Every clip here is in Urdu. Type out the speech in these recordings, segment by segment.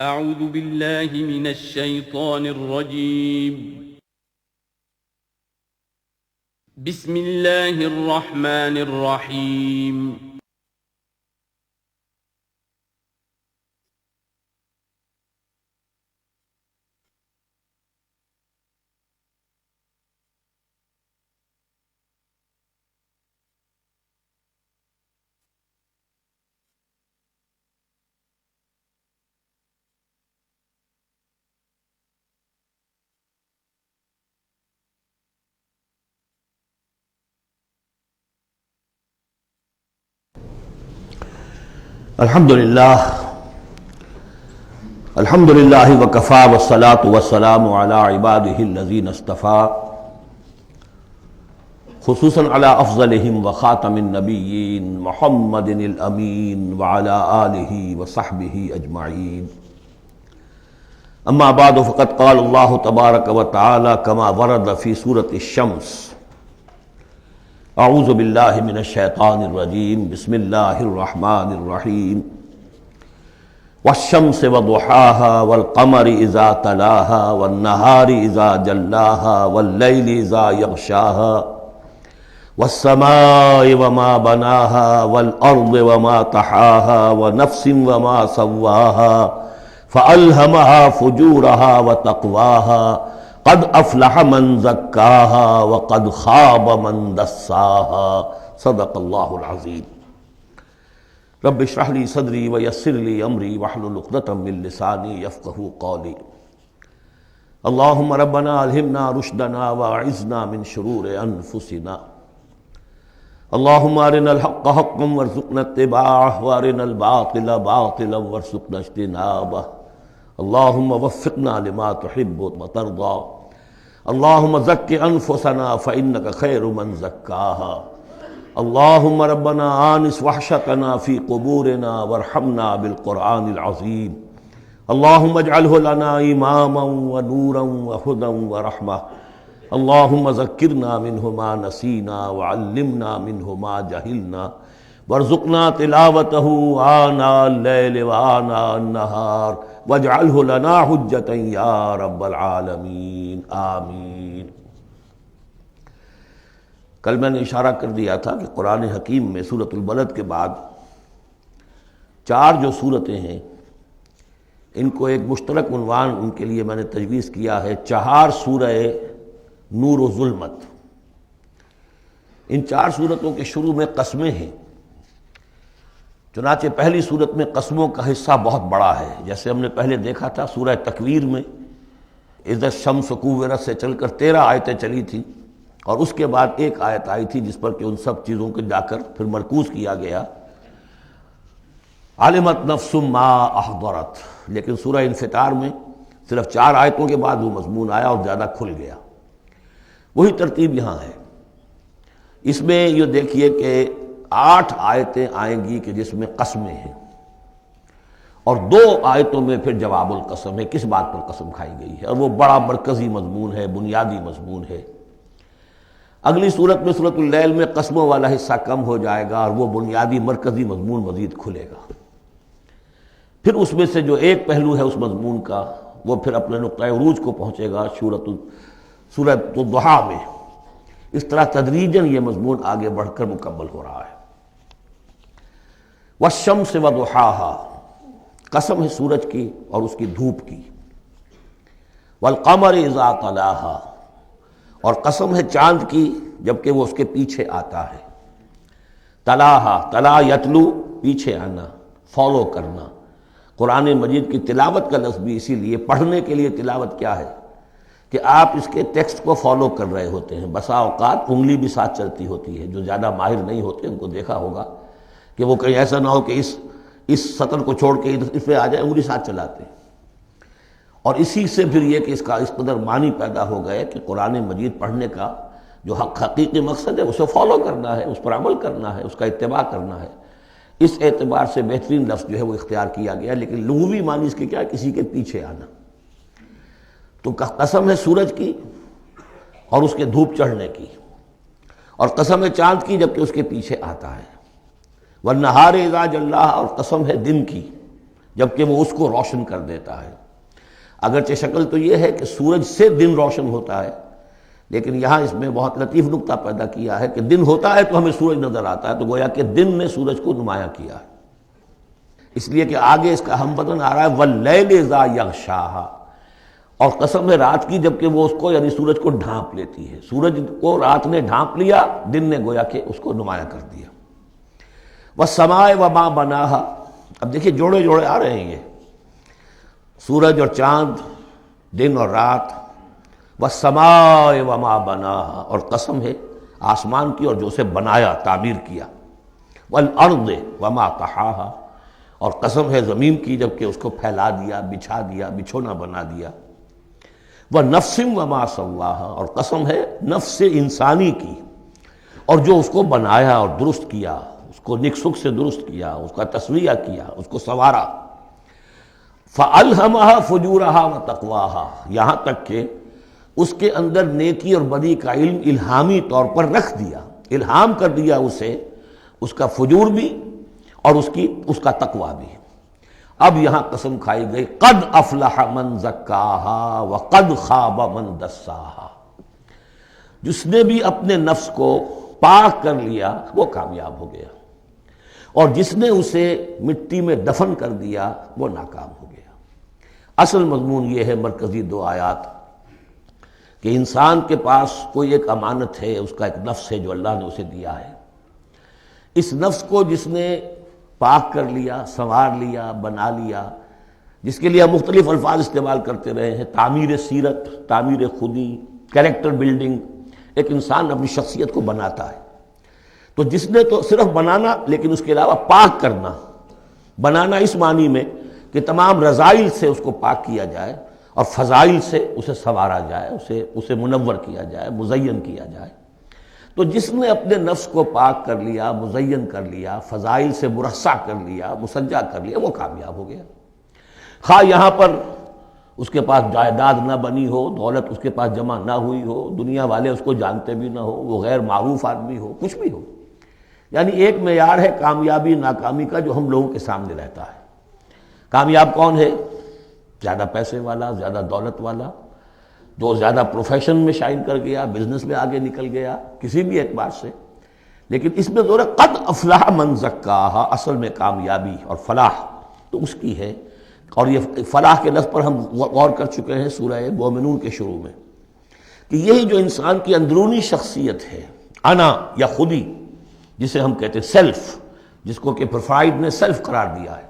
اعوذ باللہ من الشیطان الرجیم بسم اللہ الرحمن الرحیم الحمدللہ وکفی والصلاة والسلام علی عبادہ الذین اصطفیٰ خصوصاً علی افضلہم وخاتم النبیین محمد الامین وعلی آلہ وصحبہ اجمعین اما بعد فقد قال اللہ تبارک وتعالی کما ورد فی سورۃ الشمس اعوذ باللہ من الشیطان الرجیم بسم اللہ الرحمن الرحیم والشمس وضحاها والقمر اذا تلاها والنهار اذا جلاها واللیل اذا یغشاها والسماء وما بناها والارض وما طحاها ونفس وما سواها فألهمها فجورها وتقواها قد افلح من زکاها وقد خاب من دساها صدق اللہ العظیم رب اشرح لی صدری ویسر لی امری واحلل عقدۃ من لسانی یفقہوا قولی اللہم ربنا الہمنا رشدنا واعذنا من شرور انفسنا اللہم ارنا الحق حقا وارزقنا اتباعہ وارنا الباطل باطلا وارزقنا اجتنابہ اللہم وفقنا لما تحب وترضى اللہم زک انفسنا فإنک خیر من زکاہا اللہم ربنا آنس وحشتنا فی قبورنا وارحمنا بالقرآن العظیم اللہم اجعلہ لنا اماما ونورا وہدا ورحمہ اللہم ذکرنا منہ ما نسینا وعلمنا منہ ما جہلنا وارزقنا تلاوتہ آناء اللیل وآناء النہار واجعلہ لنا حجتا یا رب العالمین آمین۔ کل میں نے اشارہ کر دیا تھا کہ قرآن حکیم میں سورۃ البلد کے بعد 4 جو صورتیں ہیں ان کو ایک مشترک عنوان ان کے لیے میں نے تجویز کیا ہے 4 سورہ نور و ظلمت۔ ان 4 صورتوں کے شروع میں قسمیں ہیں، چنانچہ پہلی صورت میں قسموں کا حصہ بہت بڑا ہے، جیسے ہم نے پہلے دیکھا تھا سورہ تکویر میں اذا الشمس کورت سے چل کر 13 آیتیں چلی تھیں، اور اس کے بعد ایک آیت آئی تھی جس پر کہ ان سب چیزوں کو جا کر پھر مرکوز کیا گیا، علمت نفس ما احضرت۔ لیکن سورہ انفطار میں صرف 4 آیتوں کے بعد وہ مضمون آیا اور زیادہ کھل گیا۔ وہی ترتیب یہاں ہے۔ اس میں یہ دیکھیے کہ 8 آیتیں آئیں گی کہ جس میں قسمیں ہیں، اور 2 آیتوں میں پھر جواب القسم ہے، کس بات پر قسم کھائی گئی ہے، اور وہ بڑا مرکزی مضمون ہے، بنیادی مضمون ہے۔ اگلی صورت میں سورۃ اللیل میں قسموں والا حصہ کم ہو جائے گا اور وہ بنیادی مرکزی مضمون مزید کھلے گا۔ پھر اس میں سے جو ایک پہلو ہے اس مضمون کا وہ پھر اپنے نقطۂ عروج کو پہنچے گا سورۃ الضحیٰ میں۔ اس طرح تدریجاً یہ مضمون آگے بڑھ کر مکمل ہو رہا ہے۔ والشمس وضحاها، قسم ہے سورج کی اور اس کی دھوپ کی۔ والقمر اذا تلاها، اور قسم ہے چاند کی جبکہ وہ اس کے پیچھے آتا ہے۔ تلاها، تلا یتلو، پیچھے آنا، فالو کرنا۔ قرآن مجید کی تلاوت کا لفظ بھی اسی لیے، پڑھنے کے لیے تلاوت کیا ہے کہ آپ اس کے ٹیکسٹ کو فالو کر رہے ہوتے ہیں۔ بسا اوقات انگلی بھی ساتھ چلتی ہوتی ہے، جو زیادہ ماہر نہیں ہوتے ان کو دیکھا ہوگا کہ وہ کہیں ایسا نہ ہو کہ اس سطر کو چھوڑ کے اس پہ آ جائے، انگلی ساتھ چلاتے ہیں۔ اور اسی سے پھر یہ کہ اس کا اس قدر معنی پیدا ہو گیا کہ قرآن مجید پڑھنے کا جو حقیقی مقصد ہے اسے فالو کرنا ہے، اس پر عمل کرنا ہے، اس کا اتباع کرنا ہے۔ اس اعتبار سے بہترین لفظ جو ہے وہ اختیار کیا گیا، لیکن لغوی معنی اس کے کیا ہے؟ کسی کے پیچھے آنا۔ تو قسم ہے سورج کی اور اس کے دھوپ چڑھنے کی، اور قسم ہے چاند کی جبکہ اس کے پیچھے آتا ہے۔ والنہار اذا جلاھا، اور قسم ہے دن کی جبکہ وہ اس کو روشن کر دیتا ہے۔ اگرچہ شکل تو یہ ہے کہ سورج سے دن روشن ہوتا ہے، لیکن یہاں اس میں بہت لطیف نکتہ پیدا کیا ہے کہ دن ہوتا ہے تو ہمیں سورج نظر آتا ہے، تو گویا کہ دن نے سورج کو نمایاں کیا ہے، اس لیے کہ آگے اس کا ہم بدن آ رہا ہے وَاللَّيْلِ إِذَا يَغْشَاهَا، اور قسم ہے رات کی جبکہ وہ اس کو یعنی سورج کو ڈھانپ لیتی ہے۔ سورج کو رات نے ڈھانپ لیا، دن نے گویا کہ اس کو نمایاں کر دیا۔ وَالسَّمَاءِ وَمَا بَنَاهَا، اب دیکھیے جوڑے جوڑے آ رہے ہیں یہ، سورج اور چاند، دن اور رات۔ وَالسَّمَاءِ وَمَا بَنَاهَا، اور قسم ہے آسمان کی اور جو اسے بنایا، تعمیر کیا۔ وَالْأَرْضِ وَمَا طَحَاهَا، اور قسم ہے زمین کی جبکہ اس کو پھیلا دیا، بچھا دیا، بچھونا بنا دیا۔ وَنَفْسٍ وَمَا سَوَّاهَا، اور قسم ہے نفس انسانی کی اور جو اس کو بنایا اور درست کیا، اس کو نک سک سے درست کیا، اس کا تسویہ کیا، اس کو سنوارا۔ فَأَلْهَمَهَا فُجُورَهَا وَتَقْوَاهَا، یہاں تک کہ اس کے اندر نیکی اور بدی کا علم الہامی طور پر رکھ دیا، الہام کر دیا اسے، اس کا فجور بھی اور اس کا تقویٰ بھی۔ اب یہاں قسم کھائی گئی قد افلح من زکاہا وقد خاب من دساہا، جس نے بھی اپنے نفس کو پاک کر لیا وہ کامیاب ہو گیا، اور جس نے اسے مٹی میں دفن کر دیا وہ ناکام ہو گیا۔ اصل مضمون یہ ہے مرکزی دو آیات کہ انسان کے پاس کوئی ایک امانت ہے، اس کا ایک نفس ہے جو اللہ نے اسے دیا ہے۔ اس نفس کو جس نے پاک کر لیا، سنوار لیا، بنا لیا، جس کے لیے ہم مختلف الفاظ استعمال کرتے رہے ہیں، تعمیر سیرت، تعمیر خودی، کریکٹر بلڈنگ، ایک انسان اپنی شخصیت کو بناتا ہے۔ تو جس نے تو صرف بنانا، لیکن اس کے علاوہ پاک کرنا، بنانا اس معنی میں کہ تمام رذائل سے اس کو پاک کیا جائے اور فضائل سے اسے سنوارا جائے، اسے منور کیا جائے، مزین کیا جائے۔ تو جس نے اپنے نفس کو پاک کر لیا، مزین کر لیا، فضائل سے مرصع کر لیا، مسجع کر لیا، وہ کامیاب ہو گیا۔ خواہ یہاں پر اس کے پاس جائیداد نہ بنی ہو، دولت اس کے پاس جمع نہ ہوئی ہو، دنیا والے اس کو جانتے بھی نہ ہو، وہ غیر معروف آدمی ہو، کچھ بھی ہو، یعنی ایک معیار ہے کامیابی ناکامی کا جو ہم لوگوں کے سامنے رہتا ہے۔ کامیاب کون ہے؟ زیادہ پیسے والا، زیادہ دولت والا، جو زیادہ پروفیشن میں شائن کر گیا، بزنس میں آگے نکل گیا، کسی بھی اعتبار سے۔ لیکن اس میں زور ہے قد افلح من زکاہا، اصل میں کامیابی اور فلاح تو اس کی ہے، اور یہ فلاح کے لفظ پر ہم غور کر چکے ہیں سورہ مومنون کے شروع میں، کہ یہی جو انسان کی اندرونی شخصیت ہے، انا یا خودی، جسے ہم کہتے ہیں سیلف، جس کو کہ پروفائڈ نے سیلف قرار دیا ہے،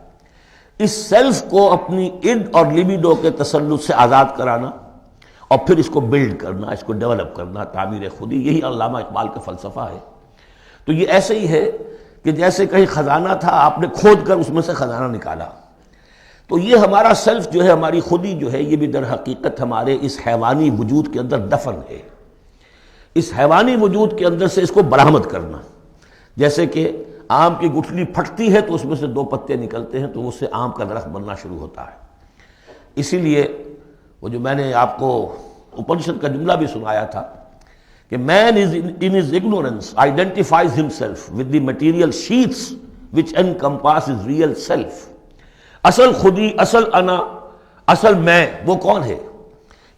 اس سیلف کو اپنی اڈ اور لیبیڈو کے تسلط سے آزاد کرانا اور پھر اس کو بلڈ کرنا، اس کو ڈیولپ کرنا، تعمیر خودی، یہی علامہ اقبال کا فلسفہ ہے۔ تو یہ ایسے ہی ہے کہ جیسے کہیں خزانہ تھا، آپ نے کھود کر اس میں سے خزانہ نکالا، تو یہ ہمارا سیلف جو ہے، ہماری خودی جو ہے، یہ بھی در حقیقت ہمارے اس حیوانی وجود کے اندر دفن ہے۔ اس حیوانی وجود کے اندر سے اس کو برآمد کرنا، جیسے کہ آم کی گٹھلی پھٹتی ہے تو اس میں سے دو پتے نکلتے ہیں تو اس سے آم کا درخت بننا شروع ہوتا ہے۔ اسی لیے وہ جو میں نے آپ کو اپنشد کا جملہ بھی سنایا تھا کہ man is in his ignorance identifies himself with the material sheaths which encompass his real self۔ اصل خودی، اصل انا، اصل میں وہ کون ہے؟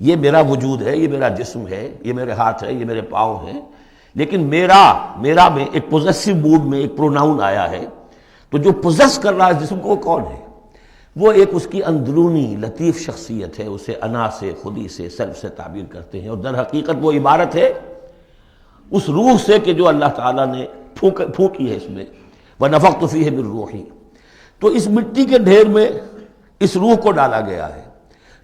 یہ میرا وجود ہے، یہ میرا جسم ہے، یہ میرے ہاتھ ہے، یہ میرے پاؤں ہیں، لیکن میرا میں ایک پوزیسو موڈ میں ایک پروناؤن آیا ہے، تو جو پوزیس کر رہا ہے جسم کو وہ کون ہے؟ وہ ایک اس کی اندرونی لطیف شخصیت ہے، اسے انا سے، خودی سے، سیلف سے تعبیر کرتے ہیں، اور در حقیقت وہ عبارت ہے اس روح سے کہ جو اللہ تعالیٰ نے پھونکی ہے اس میں، وَنَفَخْتُ فِيهِ مِن رُوحِي۔ تو اس مٹی کے ڈھیر میں اس روح کو ڈالا گیا ہے،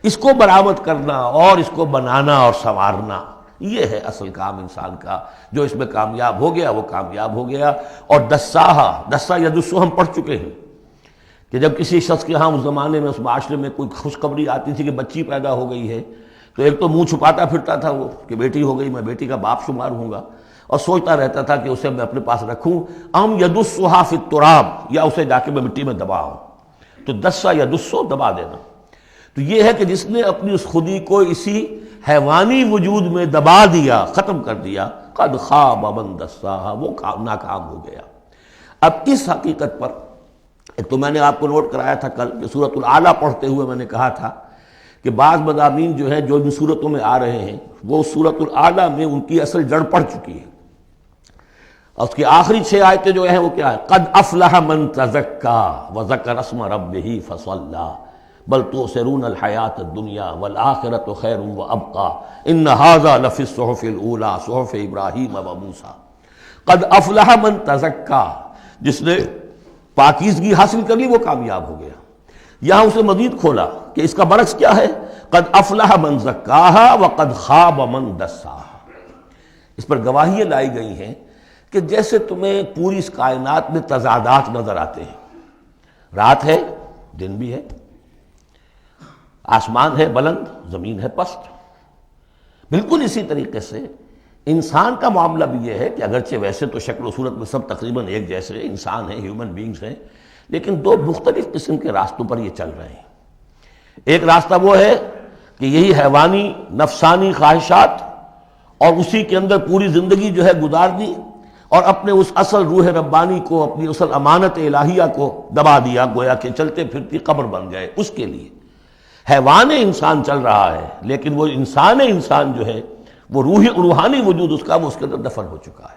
اس کو برآمد کرنا اور اس کو بنانا اور سنوارنا، یہ ہے اصل کام انسان کا۔ جو اس میں کامیاب ہو گیا وہ کامیاب ہو گیا۔ اور دسا یدسو ہم پڑھ چکے ہیں کہ جب کسی شخص کے ہاں اس زمانے میں، اس معاشرے میں کوئی خوشخبری آتی تھی کہ بچی پیدا ہو گئی ہے، تو ایک تو منہ چھپاتا پھرتا تھا وہ کہ بیٹی ہو گئی، میں بیٹی کا باپ شمار ہوں گا، اور سوچتا رہتا تھا کہ اسے میں اپنے پاس رکھوں، ام یدسھا فی التراب، یا اسے جا کے میں مٹی میں دباؤں۔ تو دسا یدسو، دبا دینا۔ تو یہ ہے کہ جس نے اپنی اس خودی کو اسی حیوانی وجود میں دبا دیا، ختم کر دیا، قد خاب من دساہا، وہ ناکام ہو گیا۔ اب اس حقیقت پر ایک تو میں نے آپ کو نوٹ کرایا تھا کل کہ سورۃ الاعلیٰ پڑھتے ہوئے میں نے کہا تھا کہ بعض مضامین جو ہیں جو ان صورتوں میں آ رہے ہیں وہ سورۃ الاعلیٰ میں ان کی اصل جڑ پڑ چکی ہے، اور اس کی آخری 6 آیتیں جو ہیں وہ کیا ہے؟ قد افلح من تزکا وذکر اسم ربہ فصلی بل تؤثرون الحیاۃ الدنیا والآخرۃ خیر وابقی ان ھذا لفی الصحف الاولی صحف ابراہیم وموسیٰ۔ قد افلح من تزکا، جس نے پاکیزگی حاصل کر لی وہ کامیاب ہو گیا۔ یہاں اسے مزید کھولا کہ اس کا برعکس کیا ہے؟ قد افلح من زکاہا وقد خاب من دساہا۔ اس پر گواہیاں لائی گئی ہیں کہ جیسے تمہیں پوری اس کائنات میں تضادات نظر آتے ہیں، رات ہے دن بھی ہے، آسمان ہے بلند زمین ہے پست، بالکل اسی طریقے سے انسان کا معاملہ بھی یہ ہے کہ اگرچہ ویسے تو شکل و صورت میں سب تقریباً ایک جیسے انسان ہیں، ہیومن بینگز ہیں، لیکن 2 مختلف قسم کے راستوں پر یہ چل رہے ہیں۔ ایک راستہ وہ ہے کہ یہی حیوانی نفسانی خواہشات اور اسی کے اندر پوری زندگی جو ہے گزار دی اور اپنے اس اصل روح ربانی کو، اپنی اصل امانت الہیہ کو دبا دیا، گویا کہ چلتے پھرتی قبر بن گئے۔ اس کے لیے حیوان انسان چل رہا ہے، لیکن وہ انسان جو ہے وہ روحانی وجود اس کا وہ اس کے اندر دفن ہو چکا ہے۔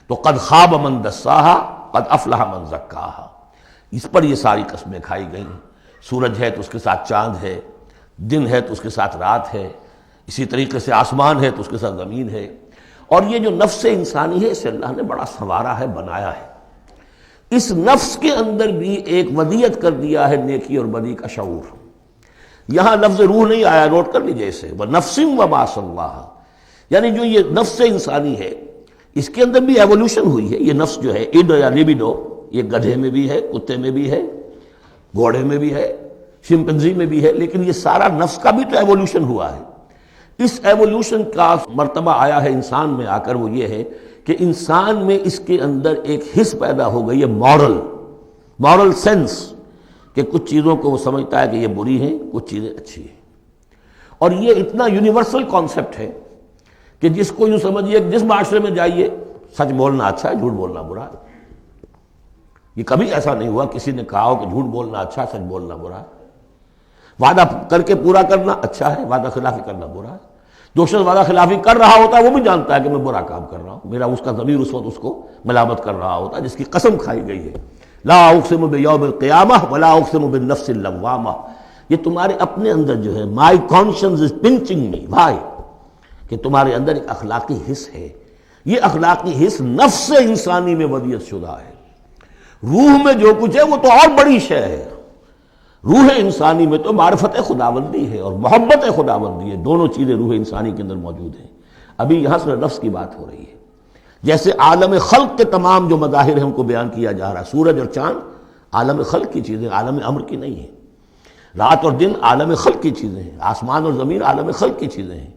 تو قد خاب من دساہا قد افلح من زکاہا، اس پر یہ ساری قسمیں کھائی گئیں۔ سورج ہے تو اس کے ساتھ چاند ہے، دن ہے تو اس کے ساتھ رات ہے، اسی طریقے سے آسمان ہے تو اس کے ساتھ زمین ہے، اور یہ جو نفس انسانی ہے اسے اللہ نے بڑا سنوارا ہے، بنایا ہے۔ اس نفس کے اندر بھی ایک ودیت کر دیا ہے نیکی اور بدی کا شعور۔ یہاں لفظ روح نہیں آیا، نوٹ کر لیجئے اسے، وَنَفْسٍ وَمَا سَوَّاهَا، یعنی جو یہ نفس انسانی ہے اس کے اندر بھی ایوولوشن ہوئی ہے۔ یہ نفس جو ہے اڈ یا لیبیڈو، یہ گدھے میں بھی ہے، کتے میں بھی ہے، گھوڑے میں بھی ہے، شمپنزی میں بھی ہے، لیکن یہ سارا نفس کا بھی تو ایوولوشن ہوا ہے۔ اس ایوولوشن کا مرتبہ آیا ہے انسان میں آ کر، وہ یہ ہے کہ انسان میں اس کے اندر ایک حس پیدا ہو گئی ہے، مورل سینس، کہ کچھ چیزوں کو وہ سمجھتا ہے کہ یہ بری ہیں، کچھ چیزیں اچھی ہیں۔ اور یہ اتنا یونیورسل کانسیپٹ ہے کہ جس کو یوں سمجھیے کہ جس معاشرے میں جائیے سچ بولنا اچھا ہے، جھوٹ بولنا برا ہے۔ یہ کبھی ایسا نہیں ہوا کسی نے کہا ہو کہ جھوٹ بولنا اچھا ہے، سچ بولنا برا ہے۔ وعدہ کر کے پورا کرنا اچھا ہے، وعدہ خلافی کرنا برا ہے۔ جو شخص وعدہ خلافی کر رہا ہوتا ہے وہ بھی جانتا ہے کہ میں برا کام کر رہا ہوں، میرا اس کا ضمیر اس وقت اس کو ملامت کر رہا ہوتا ہے، جس کی قسم کھائی گئی ہے۔ لا اقسم بیوم القیامہ ولا اقسم بالنفس اللوامہ، یہ تمہارے اپنے اندر جو ہے مائی کانشنس از پنچنگ می، بھائی، کہ تمہارے اندر ایک اخلاقی حس ہے۔ یہ اخلاقی حس نفس انسانی میں ودیت شدہ ہے۔ روح میں جو کچھ ہے وہ تو اور بڑی شے ہے۔ روح انسانی میں تو معرفت خداوندی ہے اور محبت خداوندی ہے، دونوں چیزیں روح انسانی کے اندر موجود ہیں۔ ابھی یہاں سے نفس کی بات ہو رہی ہے۔ جیسے عالم خلق کے تمام جو مظاہر ہیں ان کو بیان کیا جا رہا ہے، سورج اور چاند عالم خلق کی چیزیں، عالم امر کی نہیں ہیں۔ رات اور دن عالم خلق کی چیزیں ہیں، آسمان اور زمین عالم خلق کی چیزیں ہیں۔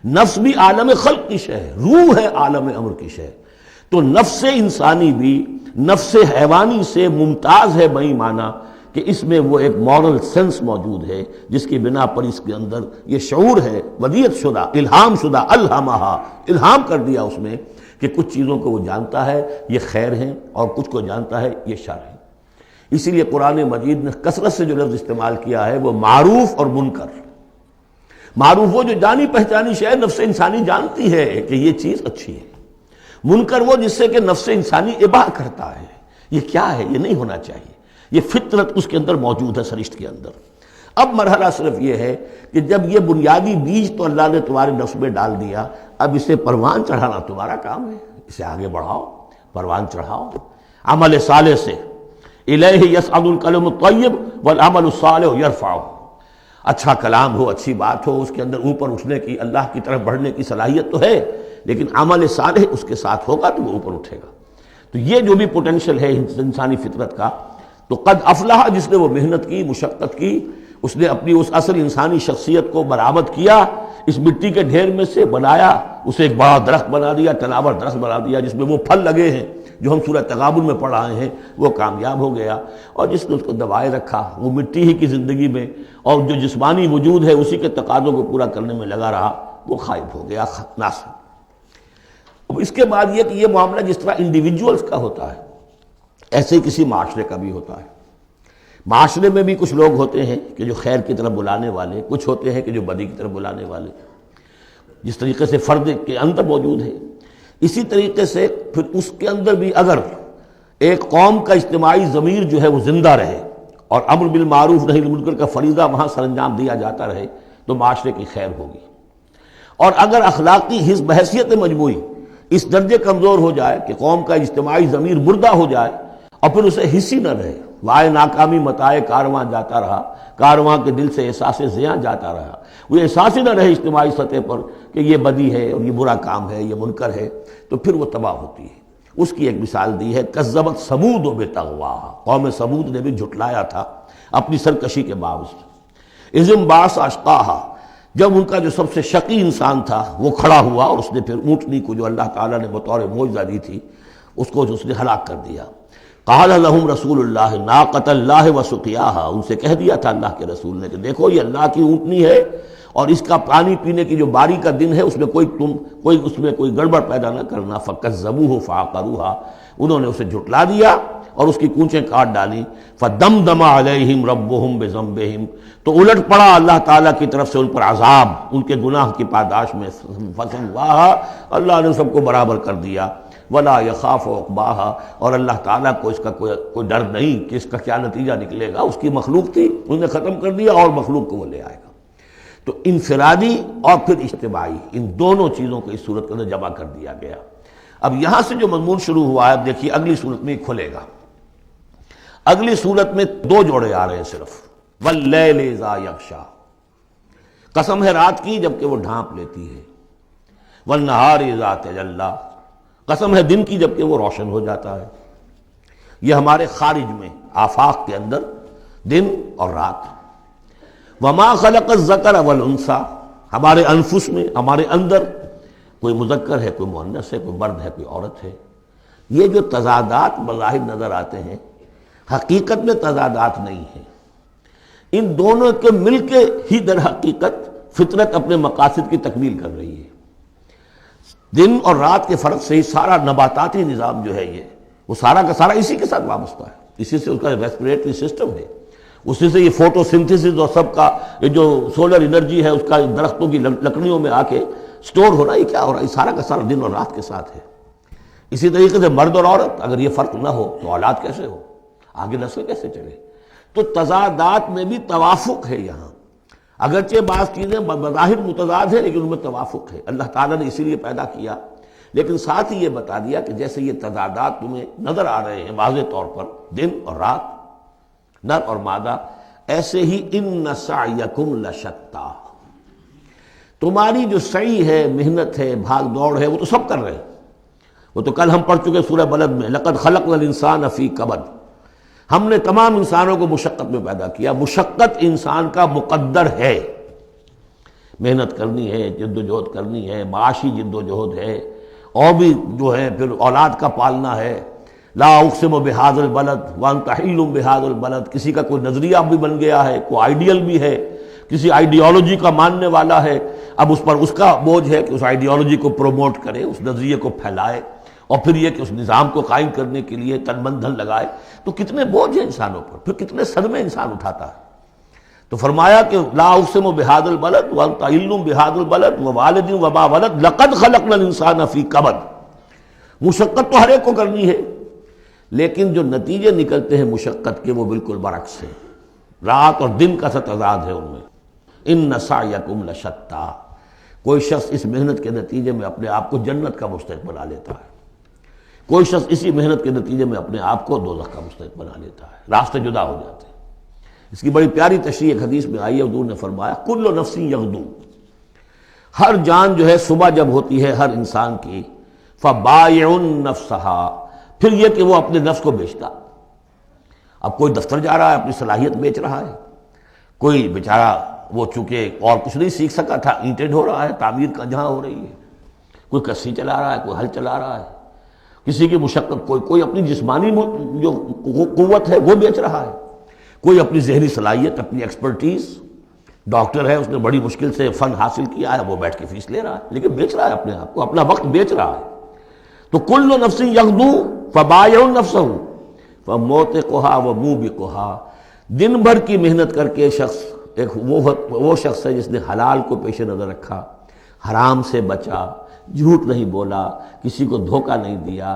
نفس بھی عالم خلق کی شے ہے، روح ہے عالم امر کی شے۔ تو نفس انسانی بھی نفس حیوانی سے ممتاز ہے بئی معنی کہ اس میں وہ ایک مورل سینس موجود ہے، جس کی بنا پر اس کے اندر یہ شعور ہے ودیت شدہ، الہام شدہ، الہمہا، الہام کر دیا اس میں کہ کچھ چیزوں کو وہ جانتا ہے یہ خیر ہیں اور کچھ کو جانتا ہے یہ شر ہے۔ اسی لیے قرآن مجید نے کثرت سے جو لفظ استعمال کیا ہے وہ معروف اور منکر۔ معروف وہ جو جانی پہچانی شے نفس انسانی جانتی ہے کہ یہ چیز اچھی ہے، منکر وہ جس سے کہ نفس انسانی اباہ کرتا ہے یہ کیا ہے، یہ نہیں ہونا چاہیے، یہ فطرت اس کے اندر موجود ہے، سرشت کے اندر۔ اب مرحلہ صرف یہ ہے کہ جب یہ بنیادی بیج تو اللہ نے تمہارے نفس میں ڈال دیا، اب اسے پروان چڑھانا تمہارا کام ہے، اسے آگے بڑھاؤ، پروان چڑھاؤ عمل صالح سے۔ الیہ یصعد الکلم الطیب والعمل الصالح یرفعہ، اچھا کلام ہو، اچھی بات ہو، اس کے اندر اوپر اٹھنے کی، اللہ کی طرف بڑھنے کی صلاحیت تو ہے، لیکن عمل صالح اس کے ساتھ ہوگا تو وہ اوپر اٹھے گا۔ تو یہ جو بھی پوٹینشل ہے انسانی فطرت کا، تو قد افلح جس نے وہ محنت کی، مشقت کی، اس نے اپنی اس اصل انسانی شخصیت کو برآمد کیا، اس مٹی کے ڈھیر میں سے بنایا، اسے ایک بڑا درخت بنا دیا، تناور درخت بنا دیا جس میں وہ پھل لگے ہیں جو ہم سورہ تغابن میں پڑھ رہے ہیں، وہ کامیاب ہو گیا۔ اور جس نے اس کو دبائے رکھا، وہ مٹی ہی کی زندگی میں اور جو جسمانی وجود ہے اسی کے تقاضوں کو پورا کرنے میں لگا رہا، وہ غائب ہو گیا، ناس۔ اب اس کے بعد یہ کہ یہ معاملہ جس طرح انڈیویجولز کا ہوتا ہے ایسے ہی کسی معاشرے کا بھی ہوتا ہے۔ معاشرے میں بھی کچھ لوگ ہوتے ہیں کہ جو خیر کی طرف بلانے والے، کچھ ہوتے ہیں کہ جو بدی کی طرف بلانے والے، جس طریقے سے فرد کے اندر موجود ہے اسی طریقے سے پھر اس کے اندر بھی اگر ایک قوم کا اجتماعی ضمیر جو ہے وہ زندہ رہے اور امر بالمعروف نہی عن المنکر کا فریضہ وہاں سر انجام دیا جاتا رہے تو معاشرے کی خیر ہوگی۔ اور اگر اخلاقی حس بحیثیت مجموعی اس درجے کمزور ہو جائے کہ قوم کا اجتماعی ضمیر مردہ ہو جائے اور پھر اسے حس ہی نہ رہے، وائے ناکامی متائے کارواں جاتا رہا، کارواں کے دل سے احساس زیاں جاتا رہا، وہ احساس ہی نہ رہے اجتماعی سطح پر کہ یہ بدی ہے اور یہ برا کام ہے، یہ منکر ہے، تو پھر وہ تباہ ہوتی ہے۔ اس کی ایک مثال دی ہے، کذبت ثمود بطغواہا، قوم ثمود نے بھی جھٹلایا تھا اپنی سرکشی کے باوجود۔ اذ انبعث اشقاہا، جب ان کا جو سب سے شقی انسان تھا وہ کھڑا ہوا اور اس نے پھر اونٹنی کو جو اللہ تعالیٰ نے بطور معجزہ دی تھی اس کو اس نے ہلاک کر دیا۔ قال لهم رسول اللہ ناقۃ اللہ وسقیاہا، ان سے کہہ دیا تھا اللہ کے رسول نے کہ دیکھو یہ اللہ کی اونٹنی ہے اور اس کا پانی پینے کی جو باری کا دن ہے اس میں کوئی گڑبڑ پیدا نہ کرنا۔ فکذبوہ فعقروہا، انہوں نے اسے جھٹلا دیا اور اس کی کونچیں کاٹ ڈالی۔ فدمدم علیہم ربہم بذنبہم، تو الٹ پڑا اللہ تعالیٰ کی طرف سے ان پر عذاب ان کے گناہ کی پاداش میں۔ فسواہا، اللہ نے سب کو برابر کر دیا۔ ولا یخاف عقباہا، اور اللہ تعالیٰ کو اس کا کوئی ڈر نہیں کہ اس کا کیا نتیجہ نکلے گا، اس کی مخلوق تھی انہوں نے ختم کر دیا اور مخلوق کو وہ لے آئے گا۔ تو انفرادی اور پھر اجتماعی، ان دونوں چیزوں کو اس صورت کے اندر جمع کر دیا گیا۔ اب یہاں سے جو مضمون شروع ہوا ہے، اب دیکھیے اگلی صورت میں کھلے گا۔ اگلی صورت میں دو جوڑے آ رہے ہیں صرف، واللیل اذا یغشا، قسم ہے رات کی جبکہ وہ ڈھانپ لیتی ہے، والنہار اذا تجلی، قسم ہے دن کی جبکہ وہ روشن ہو جاتا ہے۔ یہ ہمارے خارج میں آفاق کے اندر دن اور رات۔ وما خلق الذکر والانثی، ہمارے انفس میں، ہمارے اندر کوئی مذکر ہے، کوئی مؤنث ہے، کوئی مرد ہے، کوئی عورت ہے۔ یہ جو تضادات بظاہر نظر آتے ہیں حقیقت میں تضادات نہیں ہیں، ان دونوں کے مل کے ہی در حقیقت فطرت اپنے مقاصد کی تکمیل کر رہی ہے۔ دن اور رات کے فرق سے ہی سارا نباتاتی نظام جو ہے یہ وہ سارا کا سارا اسی کے ساتھ وابستہ ہے، اسی سے اس کا ریسپریٹری سسٹم ہے، اسی سے یہ فوٹو سنتھسس اور سب کا یہ جو سولر انرجی ہے اس کا درختوں کی لکڑیوں میں آ کے سٹور ہو رہا ہے، کیا ہو رہا ہے، یہ سارا کا سارا دن اور رات کے ساتھ ہے۔ اسی طریقے سے مرد اور عورت، اگر یہ فرق نہ ہو تو اولاد کیسے ہو، آگے نسل کیسے چلے؟ تو تضادات میں بھی توافق ہے یہاں، اگرچہ بعض چیزیں بظاہر متضاد ہیں لیکن ان میں توافق ہے، اللہ تعالیٰ نے اسی لیے پیدا کیا، لیکن ساتھ ہی یہ بتا دیا کہ جیسے یہ تضادات تمہیں نظر آ رہے ہیں واضح طور پر، دن اور رات، نر اور مادہ، ایسے ہی ان سعیکم لشتی، تمہاری جو سعی ہے، محنت ہے، بھاگ دوڑ ہے، وہ تو سب کر رہے ہیں۔ وہ تو کل ہم پڑھ چکے سورہ بلد میں، لقد خلقنا الانسان فی کبد، ہم نے تمام انسانوں کو مشقت میں پیدا کیا۔ مشقت انسان کا مقدر ہے، محنت کرنی ہے، جد و جہد کرنی ہے، معاشی جد و جہد ہے، اور بھی جو ہے پھر اولاد کا پالنا ہے۔ لا اقسم بہذا البلد وانت حل بہذا البلد، کسی کا کوئی نظریہ بھی بن گیا ہے، کوئی آئیڈیل بھی ہے، کسی آئیڈیالوجی کا ماننے والا ہے، اب اس پر اس کا بوجھ ہے کہ اس آئیڈیالوجی کو پروموٹ کرے، اس نظریے کو پھیلائے، اور پھر یہ کہ اس نظام کو قائم کرنے کے لیے تن من دھن لگائے۔ تو کتنے بوجھ ہیں انسانوں پر، پھر کتنے صدمے انسان اٹھاتا ہے۔ تو فرمایا کہ لا اقسم بہذا البلد وانت حل بہذا البلد ووالد وما ولد لقد خلقنا الانسان فی کبد، مشقت تو ہر ایک کو کرنی ہے، لیکن جو نتیجے نکلتے ہیں مشقت کے وہ بالکل برعکس ہیں، رات اور دن کا سا تضاد ہے ان میں۔ ان سعیکم لشتی، کوئی شخص اس محنت کے نتیجے میں اپنے آپ کو جنت کا مستحق بنا لیتا ہے، کوئی شخص اسی محنت کے نتیجے میں اپنے آپ کو دوزخ کا مستحق بنا لیتا ہے، راستے جدا ہو جاتے ہیں۔ اس کی بڑی پیاری تشریح ایک حدیث میں آئی ہے، حضور نے فرمایا کل نفس یغدو، ہر جان جو ہے صبح جب ہوتی ہے ہر انسان کی، فبائع نفسہا، پھر یہ کہ وہ اپنے نفس کو بیچتا۔ اب کوئی دفتر جا رہا ہے اپنی صلاحیت بیچ رہا ہے، کوئی بیچارہ وہ چونکہ اور کچھ نہیں سیکھ سکا تھا، اینٹیں ڈھو رہا ہے، تعمیر کا جہاں ہو رہی ہے، کوئی کسی چلا رہا ہے، کوئی ہل چلا رہا ہے، کسی کی مشقت، کوئی اپنی جسمانی جو قوت ہے وہ بیچ رہا ہے، کوئی اپنی ذہنی صلاحیت، اپنی ایکسپرٹیز، ڈاکٹر ہے اس نے بڑی مشکل سے فن حاصل کیا ہے، وہ بیٹھ کے فیس لے رہا ہے، لیکن بیچ رہا ہے اپنے آپ کو، اپنا وقت بیچ رہا ہے۔ تو کل نفس یغدو فبائع نفسہ فموتقھا وموبقھا، دن بھر کی محنت کر کے شخص ایک وہ شخص ہے جس نے حلال کو پیش نظر رکھا، حرام سے بچا، جھوٹ نہیں بولا، کسی کو دھوکہ نہیں دیا،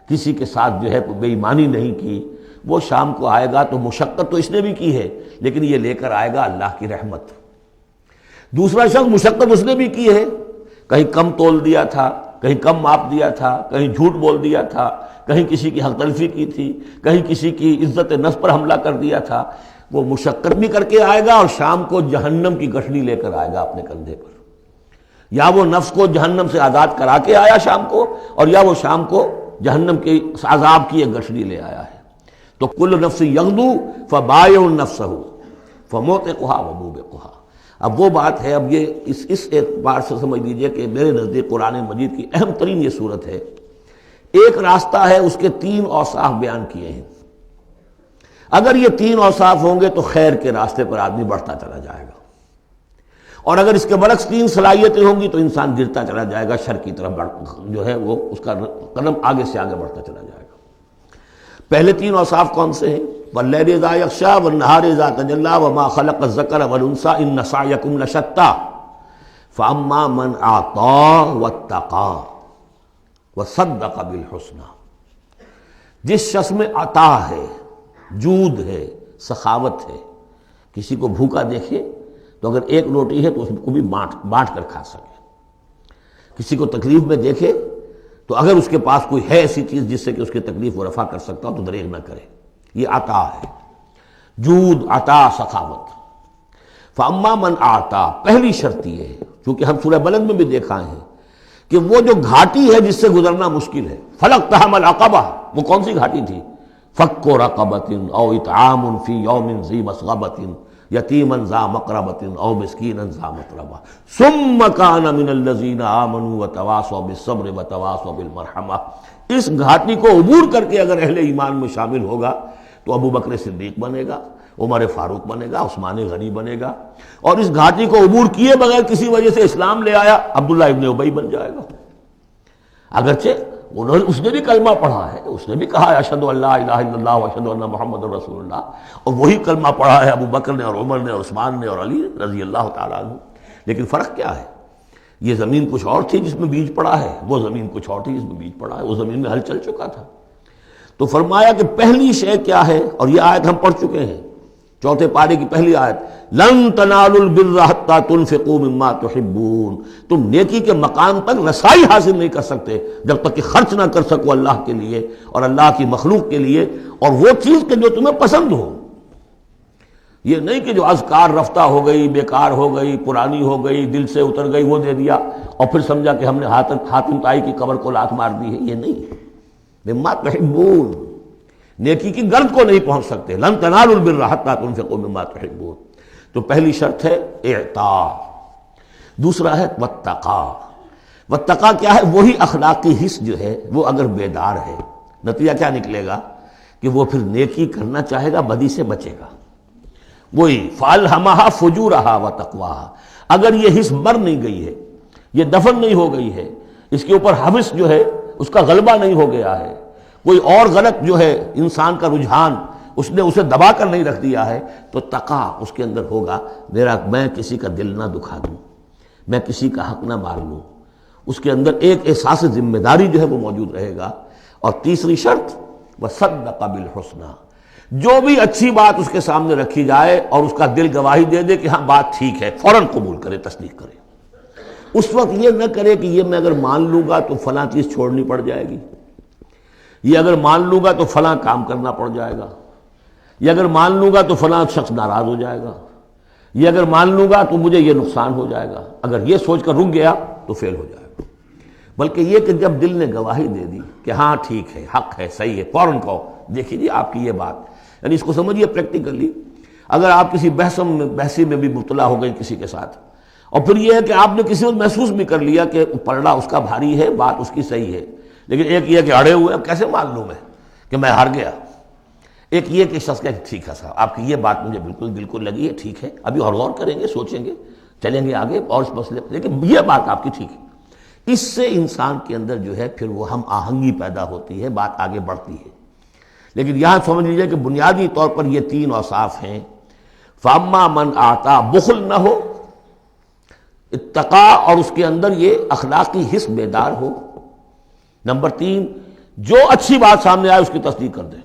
کسی کے ساتھ جو ہے بے ایمانی نہیں کی، وہ شام کو آئے گا تو مشقت تو اس نے بھی کی ہے لیکن یہ لے کر آئے گا اللہ کی رحمت۔ دوسرا شخص مشقت اس نے بھی کی ہے، کہیں کم تول دیا تھا، کہیں کم ماپ دیا تھا، کہیں جھوٹ بول دیا تھا، کہیں کسی کی حق تلفی کی تھی، کہیں کسی کی عزت نفس پر حملہ کر دیا تھا، وہ مشقت بھی کر کے آئے گا اور شام کو جہنم کی گٹھڑی لے کر آئے گا اپنے کندھے پر۔ یا وہ نفس کو جہنم سے آزاد کرا کے آیا شام کو، اور یا وہ شام کو جہنم کے عذاب کی ایک گٹھڑی لے آیا ہے۔ تو کل نفس یغدو فبائع نفسہ فموتقھا وموبقھا۔ اب وہ بات ہے، اب یہ اس اعتبار سے سمجھ لیجئے کہ میرے نزدیک قرآن مجید کی اہم ترین یہ صورت ہے۔ ایک راستہ ہے، اس کے 3 اوصاف بیان کیے ہیں۔ اگر یہ 3 اوصاف ہوں گے تو خیر کے راستے پر آدمی بڑھتا چلا جائے گا، اور اگر اس کے برعکس 3 صلاحیتیں ہوں گی تو انسان گرتا چلا جائے گا، شر کی طرف جو ہے وہ اس کا قدم آگے سے آگے بڑھتا چلا جائے گا۔ پہلے 3 اوصاف کون سے ہیں؟ واللیل اذا یغشی والنہار اذا تجلی وما خلق الذکر والانثی ان سعیکم لشتی فاما من اعطی واتقی وصدق بالحسنی۔ جس شخص میں عطا ہے، جود ہے، سخاوت ہے، کسی کو بھوکا دیکھے تو اگر 1 روٹی ہے تو اس کو بھی بانٹ کر کھا سکے، کسی کو تکلیف میں دیکھے تو اگر اس کے پاس کوئی ہے ایسی چیز جس سے کہ اس کی تکلیف وہ رفع کر سکتا ہو تو دریغ نہ کرے، یہ عطا ہے، جود، عطا، سخاوت۔ فاما من اعطا، پہلی شرط یہ ہے، چونکہ ہم سورہ بلد میں بھی دیکھا ہے کہ وہ جو گھاٹی ہے جس سے گزرنا مشکل ہے، فلقتحم العقبہ، وہ کون سی گھاٹی تھی؟ فک رقبۃ او اطعام فی یوم ذی مسغبۃ یتیما ذا مقربۃ او مسکینا ذا متربہ ثم کان من الذین آمنوا وتواصوا بالصبر وتواصوا بالمرحمہ۔ اس گھاٹی کو عبور کر کے اگر اہل ایمان میں شامل ہوگا تو ابو بکر صدیق بنے گا، عمر فاروق بنے گا، عثمان غنی بنے گا، اور اس گھاٹی کو عبور کیے بغیر کسی وجہ سے اسلام لے آیا عبداللہ ابن ابی بن جائے گا۔ اگرچہ اس نے بھی کلمہ پڑھا ہے، اس نے بھی کہا ہے اشہد ان لا الہ الا اللہ واشہد ان محمد رسول اللہ، اور وہی کلمہ پڑھا ہے ابو بکر نے اور عمر نے اور عثمان نے اور علی رضی اللہ تعالیٰ عنہ۔ لیکن فرق کیا ہے؟ یہ زمین کچھ اور تھی جس میں بیج پڑا ہے، وہ زمین کچھ اور تھی جس میں بیج پڑا ہے، وہ زمین میں ہل چل چکا تھا۔ تو فرمایا کہ پہلی شے کیا ہے، اور یہ آیت ہم پڑھ چکے ہیں، 4 پارے کی پہلی آیت، لن تنالوا البر حتی تنفقوا مما تحبون۔ تم نیکی کے مقام تک رسائی حاصل نہیں کر سکتے جب تک کہ خرچ نہ کر سکو اللہ کے لیے اور اللہ کی مخلوق کے لیے، اور وہ چیز کہ جو تمہیں پسند ہو۔ یہ نہیں کہ جو اذکار رفتہ ہو گئی، بیکار ہو گئی، پرانی ہو گئی، دل سے اتر گئی، وہ دے دیا اور پھر سمجھا کہ ہم نے حاتم طائی کی قبر کو لات مار دی ہے، یہ نہیں۔ مما تحبون، نیکی کی گرد کو نہیں پہنچ سکتے۔ لن تنالوا البر حتی تنفقوا مما تحبون۔ تو پہلی شرط ہے اعطاء، دوسرا ہے واتقا۔ واتقا کیا ہے؟ وہی اخلاقی حس جو ہے وہ اگر بیدار ہے، نتیجہ کیا نکلے گا کہ وہ پھر نیکی کرنا چاہے گا، بدی سے بچے گا۔ وہی فالہمھا فجورھا وتقواھا۔ اگر یہ حس مر نہیں گئی ہے، یہ دفن نہیں ہو گئی ہے، اس کے اوپر حوث جو ہے اس کا غلبہ نہیں ہو گیا ہے، کوئی اور غلط جو ہے انسان کا رجحان اس نے اسے دبا کر نہیں رکھ دیا ہے، تو تقا اس کے اندر ہوگا، میں کسی کا دل نہ دکھا دوں، میں کسی کا حق نہ مار لوں، اس کے اندر ایک احساس ذمہ داری جو ہے وہ موجود رہے گا۔ اور تیسری شرط وصدق بالحسنی، جو بھی اچھی بات اس کے سامنے رکھی جائے اور اس کا دل گواہی دے دے کہ ہاں بات ٹھیک ہے، فوراً قبول کرے، تصدیق کرے۔ اس وقت یہ نہ کرے کہ یہ میں اگر مان لوں گا تو فلاں چیز چھوڑنی پڑ جائے گی، یہ اگر مان لوں گا تو فلاں کام کرنا پڑ جائے گا، یہ اگر مان لوں گا تو فلاں شخص ناراض ہو جائے گا، یہ اگر مان لوں گا تو مجھے یہ نقصان ہو جائے گا۔ اگر یہ سوچ کر رک گیا تو فیل ہو جائے گا۔ بلکہ یہ کہ جب دل نے گواہی دے دی کہ ہاں ٹھیک ہے، حق ہے، صحیح ہے، فوراً کہو دیکھیے جی آپ کی یہ بات، یعنی اس کو سمجھیے پریکٹیکلی۔ اگر آپ کسی بحثی میں بھی مبتلا ہو گئی کسی کے ساتھ، اور پھر یہ ہے کہ آپ نے کسی وقت محسوس بھی کر لیا کہ پلڑا اس کا بھاری ہے، بات اس کی صحیح ہے، لیکن ایک یہ کہ اڑے ہوئے، اب کیسے مان لوں میں کہ میں ہار گیا۔ ایک یہ کہ شخص کہ ٹھیک ہے صاحب آپ کی یہ بات مجھے بالکل دل کو لگی ہے، ٹھیک ہے، ابھی اور غور کریں گے، سوچیں گے، چلیں گے آگے اور اس مسئلے پر، لیکن یہ بات آپ کی ٹھیک ہے۔ اس سے انسان کے اندر جو ہے پھر وہ ہم آہنگی پیدا ہوتی ہے، بات آگے بڑھتی ہے۔ لیکن یہاں سمجھ لیجیے کہ بنیادی طور پر یہ تین اوصاف ہیں. فاما من آتا، بخل نہ ہو، اتقا اور اس کے اندر یہ اخلاقی حس بیدار ہو. نمبر 3، جو اچھی بات سامنے آئے اس کی تصدیق کر دے.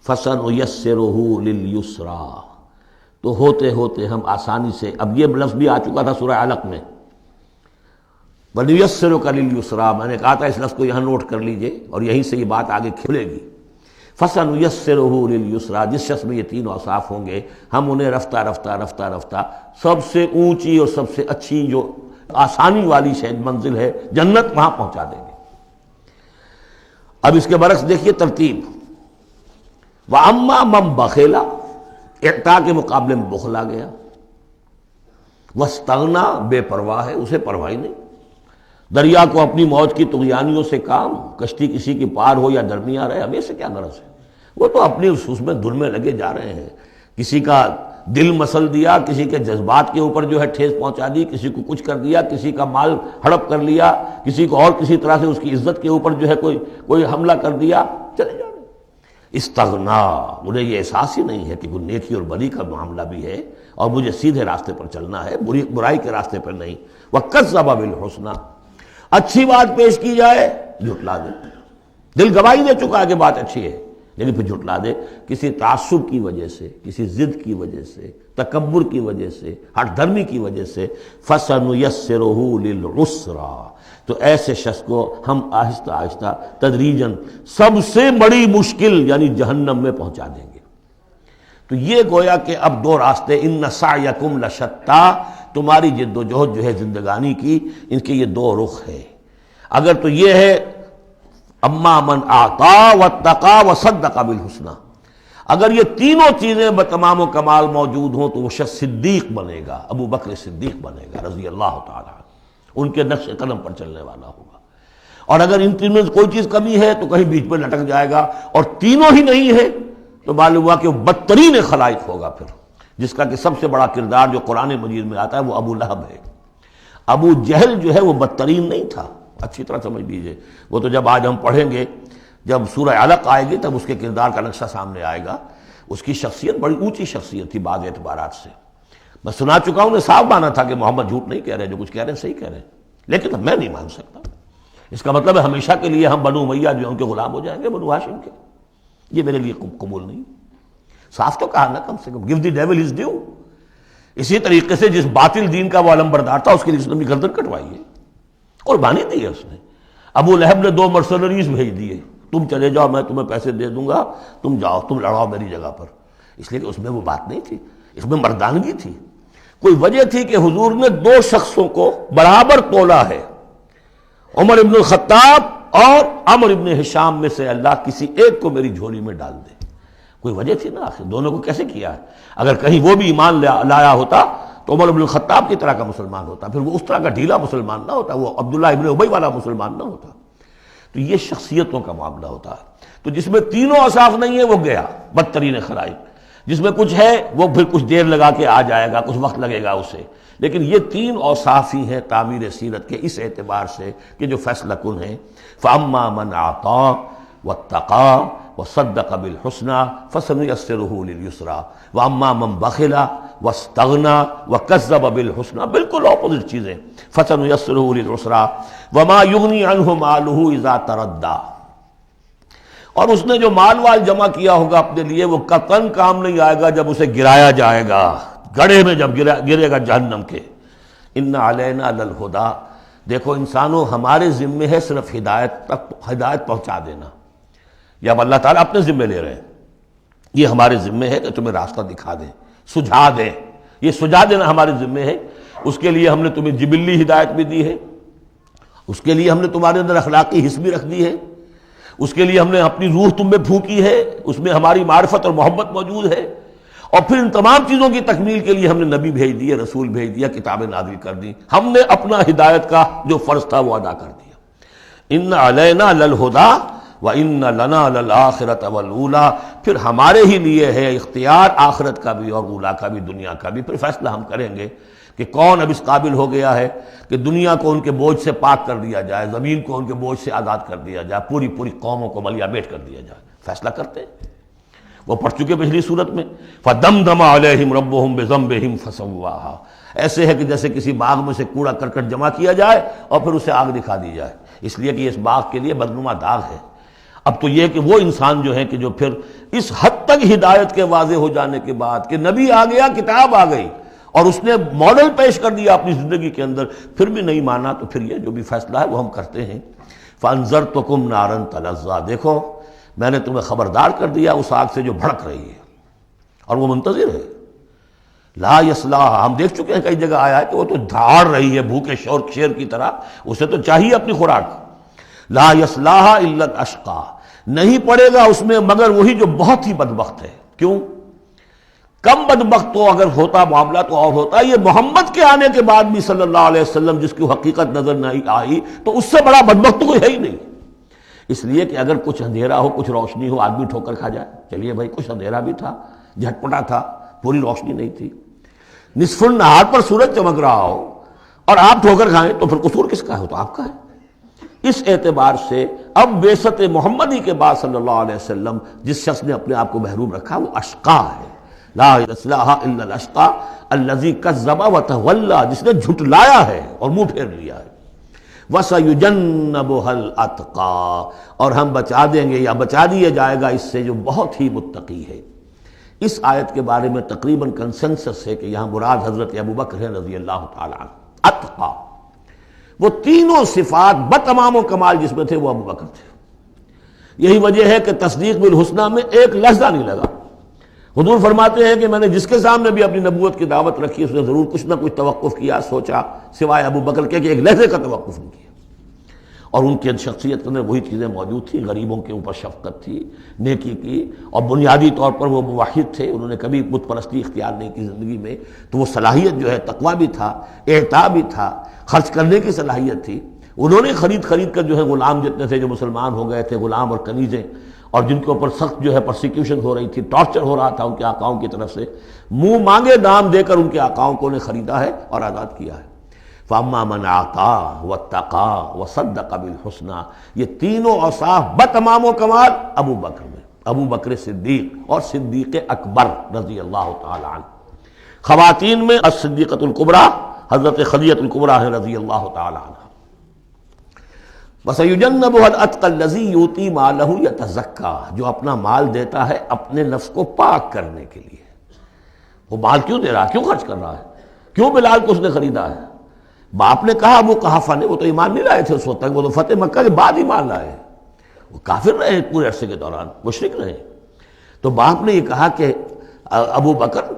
فَسَنُيَسِّرُهُ لِلْيُسْرَىٰ، تو ہوتے ہوتے ہم آسانی سے، اب یہ لفظ بھی آ چکا تھا سورہ علق میں، وَنُيَسِّرُكَ لِلْيُسْرَىٰ، میں نے کہا تھا اس لفظ کو یہاں نوٹ کر لیجئے اور یہیں سے یہ بات آگے کھلے گی. فَسَنُيَسِّرُهُ لِلْيُسْرَىٰ، جس شخص میں یہ تین اوصاف ہوں گے ہم انہیں رفتہ رفتہ رفتہ رفتہ سب سے اونچی اور سب سے اچھی جو آسانی والی شاید منزل ہے جنت، وہاں پہنچا دیں گے. اب اس کے برعکس دیکھیے ترتیب. وَأَمَّا مَن بَخِلَ، اعطاء کے مقابلے میں بخل آ گیا. وَاسْتَغْنَىٰ، بے پرواہ ہے، اسے پرواہ ہی نہیں. دریا کو اپنی موج کی طغیانیوں سے کام، کشتی کسی کی پار ہو یا درمیان رہے، ہمیں سے کیا غرض ہے؟ وہ تو اپنی اس میں دھن میں لگے جا رہے ہیں. کسی کا دل مسل دیا، کسی کے جذبات کے اوپر جو ہے ٹھیس پہنچا دی، کسی کو کچھ کر دیا، کسی کا مال ہڑپ کر لیا، کسی کو اور کسی طرح سے اس کی عزت کے اوپر جو ہے کوئی حملہ کر دیا، چلے جا رہے. استغنا، انہیں یہ احساس ہی نہیں ہے کہ کوئی نیکی اور بری کا معاملہ بھی ہے اور مجھے سیدھے راستے پر چلنا ہے، برائی کے راستے پر نہیں. وَكَذَّبَ بِالْحُسْنَىٰ، اچھی بات پیش کی جائے جھٹلا دے. دل گواہی دے چکا ہے کہ بات اچھی ہے لیکن پھر جھٹلا دے، کسی تعصب کی وجہ سے، کسی ضد کی وجہ سے، تکبر کی وجہ سے، ہٹ دھرمی کی وجہ سے. فَسَنُيَسِّرُهُ لِلْعُسْرَىٰ، تو ایسے شخص کو ہم آہستہ آہستہ تدریجاً سب سے بڑی مشکل یعنی جہنم میں پہنچا دیں گے. تو یہ گویا کہ اب دو راستے، ان سعیکم لشتیٰ، تمہاری جد و جہد جو ہے زندگانی کی، ان کے یہ دو رخ ہے. اگر تو یہ ہے اما من اعطا واتقا وصدق بالحسنى، اگر یہ تینوں چیزیں بتمام و کمال موجود ہوں تو وہ شخص صدیق بنے گا، ابو بکر صدیق بنے گا رضی اللہ تعالی عنہ، ان کے نقش قدم پر چلنے والا ہوگا. اور اگر ان تینوں میں کوئی چیز کمی ہے تو کہیں بیچ میں لٹک جائے گا، اور تینوں ہی نہیں ہے تو معلوم ہوا کہ وہ بدترین خلائق ہوگا پھر، جس کا کہ سب سے بڑا کردار جو قرآن مجید میں آتا ہے وہ ابو لہب ہے. ابو جہل جو ہے وہ بدترین نہیں تھا، اچھی طرح سمجھ لیجئے. وہ تو جب آج ہم پڑھیں گے، جب سورہ علق آئے گی تب اس کے کردار کا نقشہ سامنے آئے گا. اس کی شخصیت بڑی اونچی شخصیت تھی بعض اعتبارات سے. میں سنا چکا ہوں، نے صاف مانا تھا کہ محمد جھوٹ نہیں کہہ رہے، جو کچھ کہہ رہے ہیں صحیح کہہ رہے ہیں، لیکن میں نہیں مان سکتا. اس کا مطلب ہے ہمیشہ کے لیے ہم بنو امیہ جو ان کے غلام ہو جائیں گے، بنو ہاشم کے. یہ میرے لیے قبول نہیں. صاف تو کہا نا، کم سے کم give the devil his due. اسی طریقے سے جس باطل دین کا وہ علمبردار تھا اس کے لیے اس نے بھی گردن کٹوائی ہے، قربانی دی ہے اس نے. ابو لہب نے 2 مرسنریز بھیج دیے، تم چلے جاؤ، میں تمہیں پیسے دے دوں گا، تم جاؤ، تم لڑاؤ میری جگہ پر. اس لیے کہ اس میں وہ بات نہیں تھی، اس میں مردانگی تھی. کوئی وجہ تھی کہ حضور نے 2 شخصوں کو برابر تولا ہے، عمر ابن الخطاب اور عمرو ابن ہشام میں سے اللہ کسی ایک کو میری جھولی میں ڈال دے. کوئی وجہ تھی نا، آخر دونوں کو کیسے کیا ہے؟ اگر کہیں وہ بھی ایمان لایا ہوتا تو عمر ابن الخطاب کی طرح کا مسلمان ہوتا، پھر وہ اس طرح کا ڈھیلا مسلمان نہ ہوتا، وہ عبداللہ ابن ابی والا مسلمان نہ ہوتا. تو یہ شخصیتوں کا معاملہ ہوتا ہے. تو جس میں تینوں اوصاف نہیں ہے وہ گیا بدترین خلائق، جس میں کچھ ہے وہ پھر کچھ دیر لگا کے آ جائے گا، کچھ وقت لگے گا اسے. لیکن یہ 3 اوصاف ہی ہیں تعمیر سیرت کے اس اعتبار سے کہ جو فیصلہ کن ہیں. فَأَمَّا مَنْ أَعْطَىٰ وَاتَّقَىٰ وَصَدَّقَ بِالْحُسْنَىٰ فَسَنُيَسِّرُهُ لِلْيُسْرَىٰ وَأَمَّا مَنْ بَخِلَ وَاسْتَغْنَىٰ وَكَذَّبَ بِالْحُسْنَىٰ، بالکل اپوزٹ چیزیں. فَسَنُيَسِّرُهُ لِلْعُسْرَىٰ وَمَا يُغْنِي عَنْهُ مَالُهُ إِذَا تَرَدَّىٰ، اور اس نے جو مال جمع کیا ہوگا اپنے لیے وہ قطعاً کام نہیں آئے گا جب اسے گرایا جائے گا گڑھے میں، جب گرے گا جہنم کے. ان علینا للہدیٰ، دیکھو انسانوں ہمارے ذمے ہے صرف ہدایت پہنچا دینا. یا اب اللہ تعالیٰ اپنے ذمے لے رہے ہیں، یہ ہمارے ذمے ہے کہ تمہیں راستہ دکھا دیں، سجھا دیں. یہ سجھا دینا ہمارے ذمے ہے. اس کے لیے ہم نے تمہیں جبلی ہدایت بھی دی ہے، اس کے لیے ہم نے تمہارے اندر اخلاقی حس بھی رکھ دی ہے، اس کے لیے ہم نے اپنی روح تم میں پھونکی ہے، اس میں ہماری معرفت اور محبت موجود ہے. اور پھر ان تمام چیزوں کی تکمیل کے لیے ہم نے نبی بھیج دیے، رسول بھیج دیا، کتابیں نازل کر دی. ہم نے اپنا ہدایت کا جو فرض تھا وہ ادا کر دیا. ان علینا للہدیٰ وَإِنَّ لَنَا لَلْآخِرَةَ وَالْأُولَىٰ، پھر ہمارے ہی لیے ہے اختیار آخرت کا بھی اور اولا کا بھی، دنیا کا بھی. پھر فیصلہ ہم کریں گے کہ کون اب اس قابل ہو گیا ہے کہ دنیا کو ان کے بوجھ سے پاک کر دیا جائے، زمین کو ان کے بوجھ سے آزاد کر دیا جائے، پوری قوموں کو ملیہ بیٹ کر دیا جائے. فیصلہ کرتے ہیں. وہ پڑھ چکے پچھلی صورت میں فَدَمْدَمَ عَلَيْهِمْ رَبُّهُمْ بِذَنبِهِمْ فَسَوَّاهَا. ایسے ہے کہ جیسے کسی باغ میں سے کوڑا کرکٹ جمع کیا جائے اور پھر اسے آگ دکھا دی جائے، اس لیے کہ اس باغ کے لیے بدنما داغ ہے. اب تو یہ کہ وہ انسان جو ہے کہ جو پھر اس حد تک ہدایت کے واضح ہو جانے کے بعد کہ نبی آ گیا، کتاب آ گئی اور اس نے ماڈل پیش کر دیا اپنی زندگی کے اندر، پھر بھی نہیں مانا، تو پھر یہ جو بھی فیصلہ ہے وہ ہم کرتے ہیں. فَأَنذَرْتُكُمْ نَارًا تَلَظَّىٰ. دیکھو میں نے تمہیں خبردار کر دیا اس آگ سے جو بھڑک رہی ہے اور وہ منتظر ہے. لا یصلاھا، ہم دیکھ چکے ہیں کئی جگہ آیا ہے کہ وہ تو دھاڑ رہی ہے بھوکے شیر کی طرح، اسے تو چاہیے اپنی خوراک. لا یصلاھا الا الاشقی، نہیں پڑے گا اس میں مگر وہی جو بہت ہی بدبخت ہے. کیوں؟ کم بدبخت تو اگر ہوتا معاملہ تو اور ہوتا. یہ محمد کے آنے کے بعد بھی صلی اللہ علیہ وسلم جس کی حقیقت نظر نہیں آئی تو اس سے بڑا بدبخت تو کوئی ہے ہی نہیں. اس لیے کہ اگر کچھ اندھیرا ہو، کچھ روشنی ہو، آدمی ٹھوکر کھا جائے. چلیے بھائی کچھ اندھیرا بھی تھا، جھٹپٹا تھا، پوری روشنی نہیں تھی. نصف النہار پر سورج چمک رہا ہو اور آپ ٹھوکر کھائیں تو پھر قصور کس کا ہے؟ تو آپ کا ہے. اس اعتبار سے اب بعثت محمدی کے بعد صلی اللہ علیہ وسلم جس شخص نے اپنے آپ کو محروم رکھا وہ اشقا ہے. لا یصلاھا الا الاشقی الذی کذب وتولی، جس نے جھٹلایا ہے اور منہ پھیر لیا ہے. وَسَيُجَنَّبُهَا الْأَتْقَى، اور ہم بچا دیں گے یا بچا دیا جائے گا اس سے جو بہت ہی متقی ہے. اس آیت کے بارے میں تقریباً کنسنسس ہے کہ یہاں مراد حضرت ابوبکر ہیں رضی اللہ تعالیٰ عنہ. اتقا، وہ تینوں صفات بتمام و کمال جس میں تھے وہ ابوبکر تھے. یہی وجہ ہے کہ تصدیق بالحسنہ میں ایک لحظہ نہیں لگا. حضور فرماتے ہیں کہ میں نے جس کے سامنے بھی اپنی نبوت کی دعوت رکھی اس نے ضرور کچھ نہ کچھ توقف کیا، سوچا، سوائے ابوبکر کے کہ ایک لحظے کا توقف نہیں کیا. اور ان کی شخصیت میں وہی چیزیں موجود تھیں. غریبوں کے اوپر شفقت تھی، نیکی کی، اور بنیادی طور پر وہ موحد تھے. انہوں نے کبھی بت پرستی اختیار نہیں کی زندگی میں، تو وہ صلاحیت جو ہے تقویٰ بھی تھا، اعطاء بھی تھا، خرچ کرنے کی صلاحیت تھی. انہوں نے خرید کر جو ہے غلام جتنے تھے جو مسلمان ہو گئے تھے، غلام اور کنیزیں، اور جن کے اوپر سخت جو ہے پرسیکیوشن ہو رہی تھی، ٹارچر ہو رہا تھا ان کے آقاؤں کی طرف سے، منہ مانگے دام دے کر ان کے آقاؤں کو نے خریدا ہے اور آزاد کیا ہے. فَأَمَّا مَنْ أَعْطَىٰ وَاتَّقَىٰ وَصَدَّقَ بِالْحُسْنَىٰ، یہ تینوں اوصاف بتمام و کمال ابو بکر میں، ابو بکر صدیق اور صدیق اکبر رضی اللہ تعالی عنہ. خواتین میں الصدیقۃ الکبریٰ حضرت خدیجہ الکبریٰ ہیں رضی اللہ تعالی عنہ. وَسَيُجَنَّبُهَا الْأَتْقَى الَّذِي يُؤْتِي مَالَهُ يَتَزَكَّىٰ، جو اپنا مال دیتا ہے اپنے نفس کو پاک کرنے کے لیے. وہ مال کیوں دے رہا ہے؟ کیوں خرچ کر رہا ہے؟ کیوں بلال کو اس نے خریدا ہے؟ باپ نے کہا ابو قحافہ نے، وہ تو ایمان نہیں لائے تھے اس وقت تک، وہ تو فتح مکہ کے بعد ایمان لائے. وہ کافر رہے پورے عرصے کے دوران، مشرک رہے. تو باپ نے یہ کہا کہ ابو بکر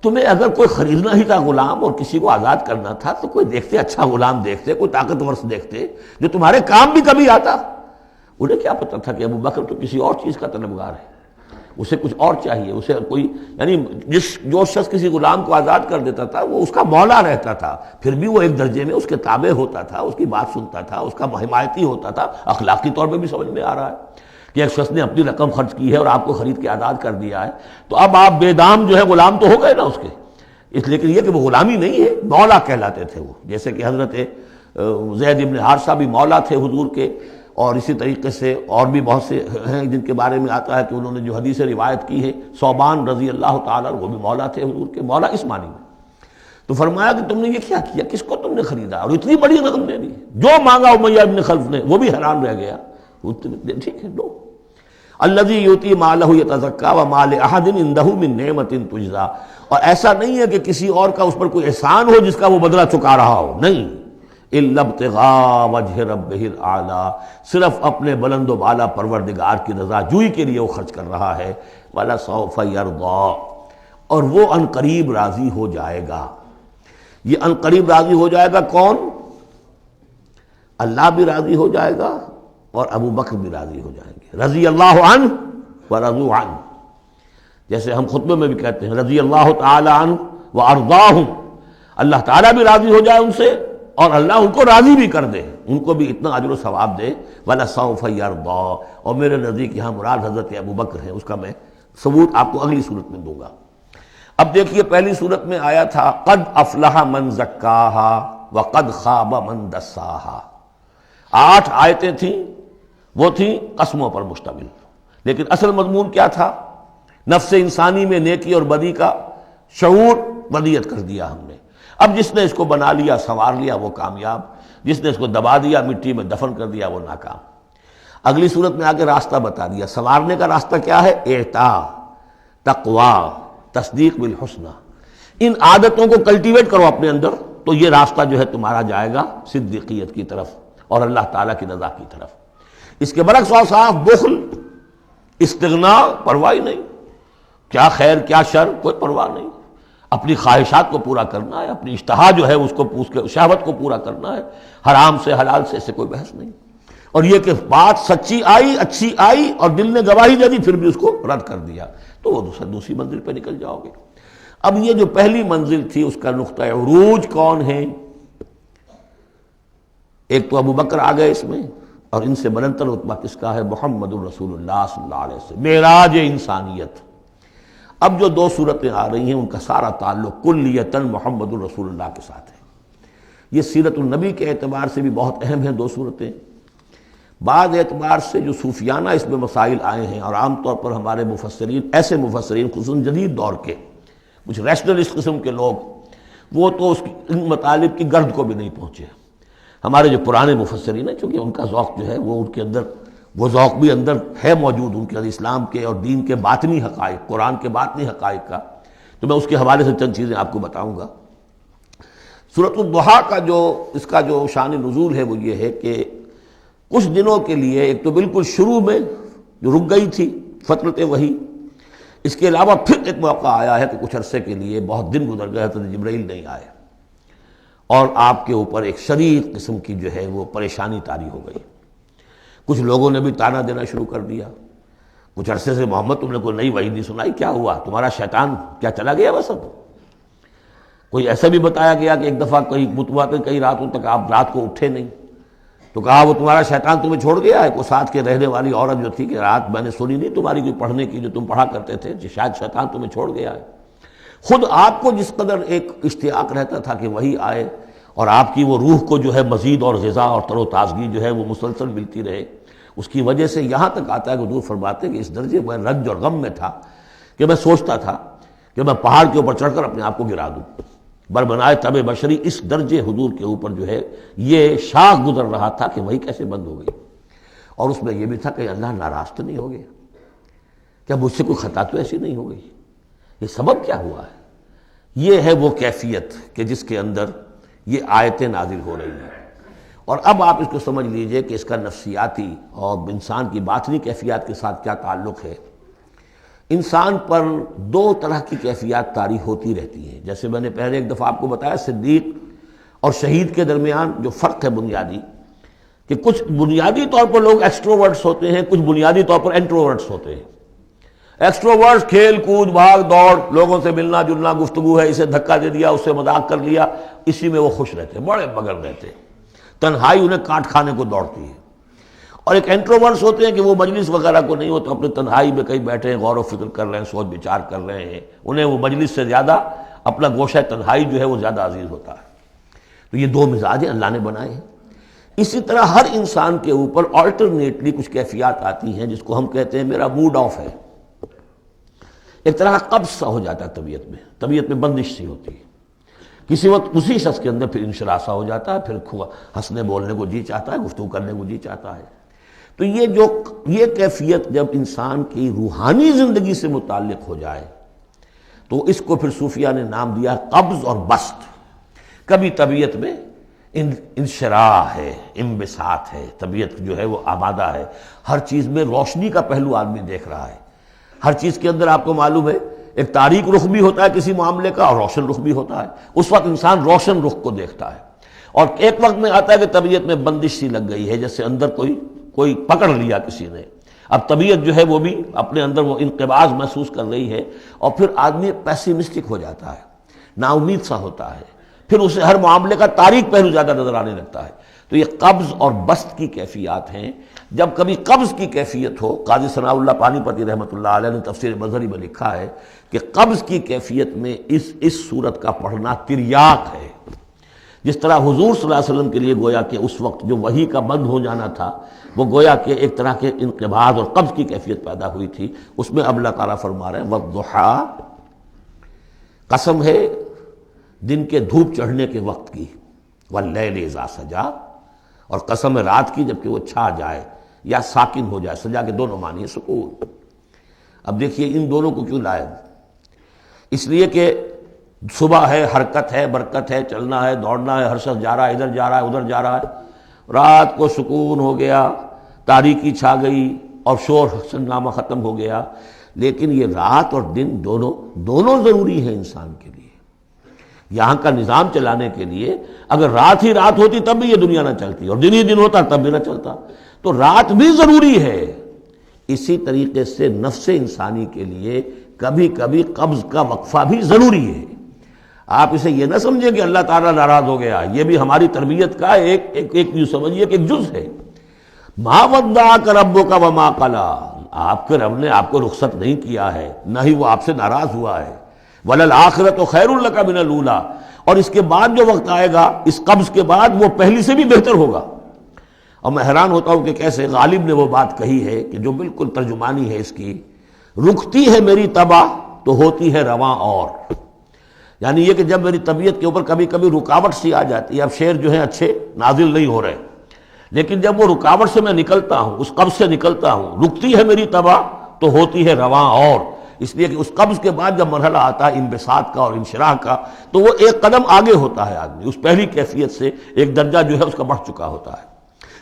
تمہیں اگر کوئی خریدنا ہی تھا غلام اور کسی کو آزاد کرنا تھا تو کوئی دیکھتے، اچھا غلام دیکھتے، کوئی طاقتور سے دیکھتے جو تمہارے کام بھی کبھی آتا. انہیں کیا پتہ تھا کہ ابو بکر تو کسی اور چیز کا طلبگار ہے، اسے کچھ اور چاہیے. اسے کوئی یعنی جو شخص کسی غلام کو آزاد کر دیتا تھا وہ اس کا مولا رہتا تھا، پھر بھی وہ ایک درجے میں اس کے تابع ہوتا تھا، اس کی بات سنتا تھا، اس کا حمایتی ہوتا تھا. اخلاقی طور پہ بھی سمجھ میں آ رہا ہے کہ ایک شخص نے اپنی رقم خرچ کی ہے اور آپ کو خرید کے آزاد کر دیا ہے تو اب آپ بے دام جو ہے غلام تو ہو گئے نا اس کے. اس لیے کہ یہ کہ وہ غلامی نہیں ہے، مولا کہلاتے تھے وہ. جیسے کہ حضرت زید ابن حارثہ بھی مولا تھے حضور کے، اور اسی طریقے سے اور بھی بہت سے ہیں جن کے بارے میں آتا ہے کہ انہوں نے جو حدیث روایت کی ہے. ثوبان رضی اللہ تعالیٰ وہ بھی مولا تھے حضور کے، مولا اس معنی میں. تو فرمایا کہ تم نے یہ کیا کیا، کس کو تم نے خریدا اور اتنی بڑی رقم دے دی؟ جو مانگا امیہ ابن خلف نے، وہ بھی حیران رہ گیا. ٹھیک ہے، لو. الذی یؤتی مالہ یتزکیٰ وما لأحد عندہ من نعمۃ تجزیٰ، اور ایسا نہیں ہے کہ کسی اور کا اس پر کوئی احسان ہو جس کا وہ بدلہ چکا رہا ہو، نہیں. الا ابتغاء وجہ ربہ الاعلیٰ، صرف اپنے بلند و بالا پروردگار کی رضا جوئی کے لیے وہ خرچ کر رہا ہے. وَلَسَوْفَ يَرْضَىٰ، اور وہ ان قریب راضی ہو جائے گا. یہ ان قریب راضی ہو جائے گا کون؟ اللہ بھی راضی ہو جائے گا اور ابو بکر بھی راضی ہو جائیں گے. رضی اللہ عنہ ورضوا عنہ، جیسے ہم خطبے میں بھی کہتے ہیں رضی اللہ تعالی عنہ وارضاہم، اللہ تعالیٰ بھی راضی ہو جائے ان سے اور اللہ ان کو راضی بھی کر دے، ان کو بھی اتنا اجر و ثواب دے. وَلَسَوْفَ يَرْضَىٰ، اور میرے نزدیک یہاں مراد حضرت ابو بکر ہے. اس کا میں ثبوت آپ کو اگلی صورت میں دوں گا. اب دیکھیے پہلی صورت میں آیا تھا قد افلح من زکاہا وقد خاب من دساہا. 8 آیتیں تھیں، وہ تھیں قسموں پر مشتمل، لیکن اصل مضمون کیا تھا؟ نفس انسانی میں نیکی اور بدی کا شعور بدیت کر دیا ہم نے۔ اب جس نے اس کو بنا لیا، سنوار لیا، وہ کامیاب، جس نے اس کو دبا دیا، مٹی میں دفن کر دیا، وہ ناکام۔ اگلی صورت میں آگے راستہ بتا دیا۔ سنوارنے کا راستہ کیا ہے؟ اعطاء، تقوی، تصدیق بالحسنہ۔ ان عادتوں کو کلٹیویٹ کرو اپنے اندر، تو یہ راستہ جو ہے تمہارا جائے گا صدیقیت کی طرف اور اللہ تعالیٰ کی رضا کی طرف۔ اس کے برعکس اور صاف بخل، استغنا، پرواہ ہی نہیں، کیا خیر کیا شر کوئی پرواہ نہیں، اپنی خواہشات کو پورا کرنا ہے، اپنی اشتہا جو ہے اس کو شہوت کو پورا کرنا ہے، حرام سے حلال سے، اس سے کوئی بحث نہیں۔ اور یہ کہ بات سچی آئی، اچھی آئی اور دل نے گواہی دے دی پھر بھی اس کو رد کر دیا، تو وہ دوسری منزل پہ نکل جاؤ گے۔ اب یہ جو پہلی منزل تھی اس کا نقطہ عروج کون ہے؟ ایک تو ابو بکر آ گئے اس میں، اور ان سے بلندتر رتبہ کس کا ہے؟ محمد الرسول اللہ صلی اللہ علیہ وسلم، معراج انسانیت۔ اب جو دو صورتیں آ رہی ہیں ان کا سارا تعلق کلیتاً محمد الرسول اللہ کے ساتھ ہے۔ یہ سیرت النبی کے اعتبار سے بھی بہت اہم ہیں دو صورتیں۔ بعض اعتبار سے جو صوفیانہ اس میں مسائل آئے ہیں، اور عام طور پر ہمارے مفسرین، ایسے مفسرین خصوصاً جدید دور کے کچھ ریشنلسٹ قسم کے لوگ، وہ تو ان مطالب کی گرد کو بھی نہیں پہنچے۔ ہمارے جو پرانے مفسرین ہیں، چونکہ ان کا ذوق جو ہے وہ ان کے اندر، وہ ذوق بھی اندر ہے موجود ان کے اندر، اسلام کے اور دین کے باطنی حقائق، قرآن کے باطنی حقائق کا، تو میں اس کے حوالے سے چند چیزیں آپ کو بتاؤں گا۔ سورۃ الضحیٰ کا اس کا جو شان نزول ہے وہ یہ ہے کہ کچھ دنوں کے لیے، ایک تو بالکل شروع میں جو رک گئی تھی فترت وحی، اس کے علاوہ پھر ایک موقع آیا ہے کہ کچھ عرصے کے لیے، بہت دن گزر گئے حضرت جبرائیل نہیں آئے، اور آپ کے اوپر ایک شدید قسم کی جو ہے وہ پریشانی طاری ہو گئی۔ کچھ لوگوں نے بھی طعنہ دینا شروع کر دیا، کچھ عرصے سے محمد تم نے کوئی نئی وحی نہیں سنائی، کیا ہوا تمہارا شیطان کیا چلا گیا وسط؟ کوئی ایسا بھی بتایا گیا کہ ایک دفعہ کئی راتوں تک آپ رات کو اٹھے نہیں، تو کہا وہ تمہارا شیطان تمہیں چھوڑ گیا ہے۔ کوئی ساتھ کے رہنے والی عورت جو تھی کہ رات میں نے سنی نہیں تمہاری کوئی پڑھنے کی جو تم پڑھا کرتے تھے، شاید شیطان تمہیں چھوڑ گیا ہے۔ خود آپ کو جس قدر ایک اشتیاق رہتا تھا کہ وہی آئے اور آپ کی وہ روح کو جو ہے مزید اور غذا اور تر و تازگی جو ہے وہ مسلسل ملتی رہے، اس کی وجہ سے یہاں تک آتا ہے کہ حضور فرماتے کہ اس درجے میں رنج اور غم میں تھا کہ میں سوچتا تھا کہ میں پہاڑ کے اوپر چڑھ کر اپنے آپ کو گرا دوں۔ بربنائے طب بشری، اس درجے حضور کے اوپر جو ہے یہ شاخ گزر رہا تھا کہ وہی کیسے بند ہو گئی۔ اور اس میں یہ بھی تھا کہ اللہ ناراض تو نہیں ہو گیا، کیا مجھ سے کوئی خطا تو ایسی نہیں ہو گئی، یہ سبب کیا ہوا ہے؟ یہ ہے وہ کیفیت کہ جس کے اندر یہ آیتیں نازل ہو رہی ہیں۔ اور اب آپ اس کو سمجھ لیجئے کہ اس کا نفسیاتی اور انسان کی باطنی کیفیات کے ساتھ کیا تعلق ہے۔ انسان پر دو طرح کی کیفیات طاری ہوتی رہتی ہیں، جیسے میں نے پہلے ایک دفعہ آپ کو بتایا صدیق اور شہید کے درمیان جو فرق ہے بنیادی، کہ کچھ بنیادی طور پر لوگ ایکسٹروورٹس ہوتے ہیں، کچھ بنیادی طور پر انٹروورٹس ہوتے ہیں۔ ایکسٹروورٹس کھیل کود بھاگ دوڑ، لوگوں سے ملنا جلنا، گفتگو ہے، اسے دھکا دے دیا، اس سے مذاق کر لیا، اسی میں وہ خوش رہتے ہیں، بڑے مگن رہتے ہیں، تنہائی انہیں کاٹ کھانے کو دوڑتی ہے۔ اور ایک انٹروورٹس ہوتے ہیں کہ وہ مجلس وغیرہ کو نہیں، وہ تو اپنے تنہائی میں کہیں بیٹھے ہیں، غور و فکر کر رہے ہیں، سوچ بچار کر رہے ہیں، انہیں وہ مجلس سے زیادہ اپنا گوشہ تنہائی جو ہے وہ زیادہ عزیز ہوتا ہے۔ تو یہ دو مزاج اللہ نے بنائے ہیں۔ اسی طرح ہر انسان کے اوپر آلٹرنیٹلی کچھ کیفیات آتی ہیں جس کو ہم کہتے ہیں میرا موڈ آف ہے، ایک طرح کا قبض سا ہو جاتا ہے، طبیعت میں بندش سی ہوتی ہے، کسی وقت اسی شخص کے اندر پھر انشراح سا ہو جاتا ہے، پھر ہنسنے بولنے کو جی چاہتا ہے، گفتگو کرنے کو جی چاہتا ہے۔ تو یہ کیفیت جب انسان کی روحانی زندگی سے متعلق ہو جائے تو اس کو پھر صوفیہ نے نام دیا قبض اور بسط۔ کبھی طبیعت میں انشراح ہے، انبساط ہے، طبیعت جو ہے وہ آبادہ ہے، ہر چیز میں روشنی کا پہلو آدمی دیکھ رہا ہے، ہر چیز کے اندر آپ کو معلوم ہے ایک تاریک رخ بھی ہوتا ہے کسی معاملے کا اور روشن رخ بھی ہوتا ہے، اس وقت انسان روشن رخ کو دیکھتا ہے۔ اور ایک وقت میں آتا ہے کہ طبیعت میں بندش سی لگ گئی ہے، جیسے اندر کوئی پکڑ لیا کسی نے، اب طبیعت جو ہے وہ بھی اپنے اندر وہ انقباض محسوس کر رہی ہے، اور پھر آدمی پیسیمسٹک ہو جاتا ہے، نا امید سا ہوتا ہے، پھر اسے ہر معاملے کا تاریک پہلو زیادہ نظر آنے لگتا ہے۔ تو یہ قبض اور بسط کی کیفیات ہیں۔ جب کبھی قبض کی کیفیت ہو، قاضی ثناء اللہ پانی پتی رحمۃ اللہ علیہ نے تفسیر مظہری میں لکھا ہے کہ قبض کی کیفیت میں اس صورت کا پڑھنا تریاق ہے۔ جس طرح حضور صلی اللہ علیہ وسلم کے لیے گویا کہ اس وقت جو وحی کا بند ہو جانا تھا وہ گویا کہ ایک طرح کے انقباض اور قبض کی کیفیت پیدا ہوئی تھی، اس میں اب اللہ تعالیٰ فرما رہے ہیں والضحیٰ، قسم ہے دن کے دھوپ چڑھنے کے وقت کی، واللیل اذا سجا، اور قسم ہے رات کی جبکہ وہ چھا جائے یا ساکن ہو جائے، سجا کے دونوں معنی ہے سکون۔ اب دیکھیے ان دونوں کو کیوں لائے؟ اس لیے کہ صبح ہے، حرکت ہے، برکت ہے، چلنا ہے، دوڑنا ہے، ہر شخص جا رہا ہے، ادھر جا رہا ہے، ادھر جا رہا ہے، رات کو سکون ہو گیا، تاریکی چھا گئی اور شور ہنگامہ ختم ہو گیا۔ لیکن یہ رات اور دن دونوں ضروری ہیں انسان کے لیے، یہاں کا نظام چلانے کے لیے۔ اگر رات ہی رات ہوتی تب بھی یہ دنیا نہ چلتی، اور دن ہی دن ہوتا تب بھی نہ چلتا، تو رات بھی ضروری ہے۔ اسی طریقے سے نفس انسانی کے لیے کبھی کبھی قبض کا وقفہ بھی ضروری ہے۔ آپ اسے یہ نہ سمجھیں کہ اللہ تعالیٰ ناراض ہو گیا، یہ بھی ہماری تربیت کا ایک یوں سمجھیے کہ ایک جز ہے۔ ما ودعک ربک وما قلی، آپ کے رب نے آپ کو رخصت نہیں کیا ہے، نہ ہی وہ آپ سے ناراض ہوا ہے۔ وللآخرۃ خیر لک من الاولی، اور اس کے بعد جو وقت آئے گا اس قبض کے بعد وہ پہلی سے بھی بہتر ہوگا۔ اور میں حیران ہوتا ہوں کہ کیسے غالب نے وہ بات کہی ہے کہ جو بالکل ترجمانی ہے اس کی، رکتی ہے میری طبع تو ہوتی ہے رواں اور، یعنی یہ کہ جب میری طبیعت کے اوپر کبھی کبھی رکاوٹ سی آ جاتی ہے، اب شعر جو ہیں اچھے نازل نہیں ہو رہے، لیکن جب وہ رکاوٹ سے میں نکلتا ہوں، اس قبض سے نکلتا ہوں، رکتی ہے میری طبع تو ہوتی ہے رواں اور، اس لیے کہ اس قبض کے بعد جب مرحلہ آتا ہے انبساط کا اور انشراح کا تو وہ ایک قدم آگے ہوتا ہے، آدمی اس پہلی کیفیت سے ایک درجہ جو ہے اس کا بڑھ چکا ہوتا ہے۔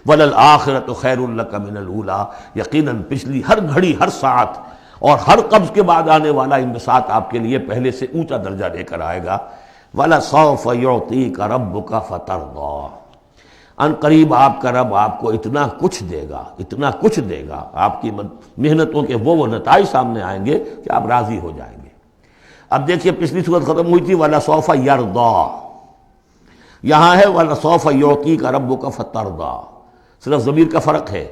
وَلَلْآخِرَةُ خَيْرٌ لَكَ مِنَ الْأُولَىٰ، یقیناً پچھلی ہر گھڑی، ہر ساعت اور ہر قبض کے بعد آنے والا انبساط آپ کے لیے پہلے سے اونچا درجہ لے کر آئے گا۔ وَلَسَوْفَ يُعْطِيكَ رَبُّكَ فَتَرْضَىٰ، ان قریب آپ کا رب آپ کو اتنا کچھ دے گا، اتنا کچھ دے گا، آپ کی محنتوں کے وہ نتائج سامنے آئیں گے کہ آپ راضی ہو جائیں گے۔ اب دیکھیے پچھلی صورت ختم ہوئی تھی وَلَسَوْفَ يَرْضَىٰ، یہاں ہے وَلَسَوْفَ يُعْطِيكَ رَبُّكَ فَتَرْضَىٰ، صرف ضمیر کا فرق ہے،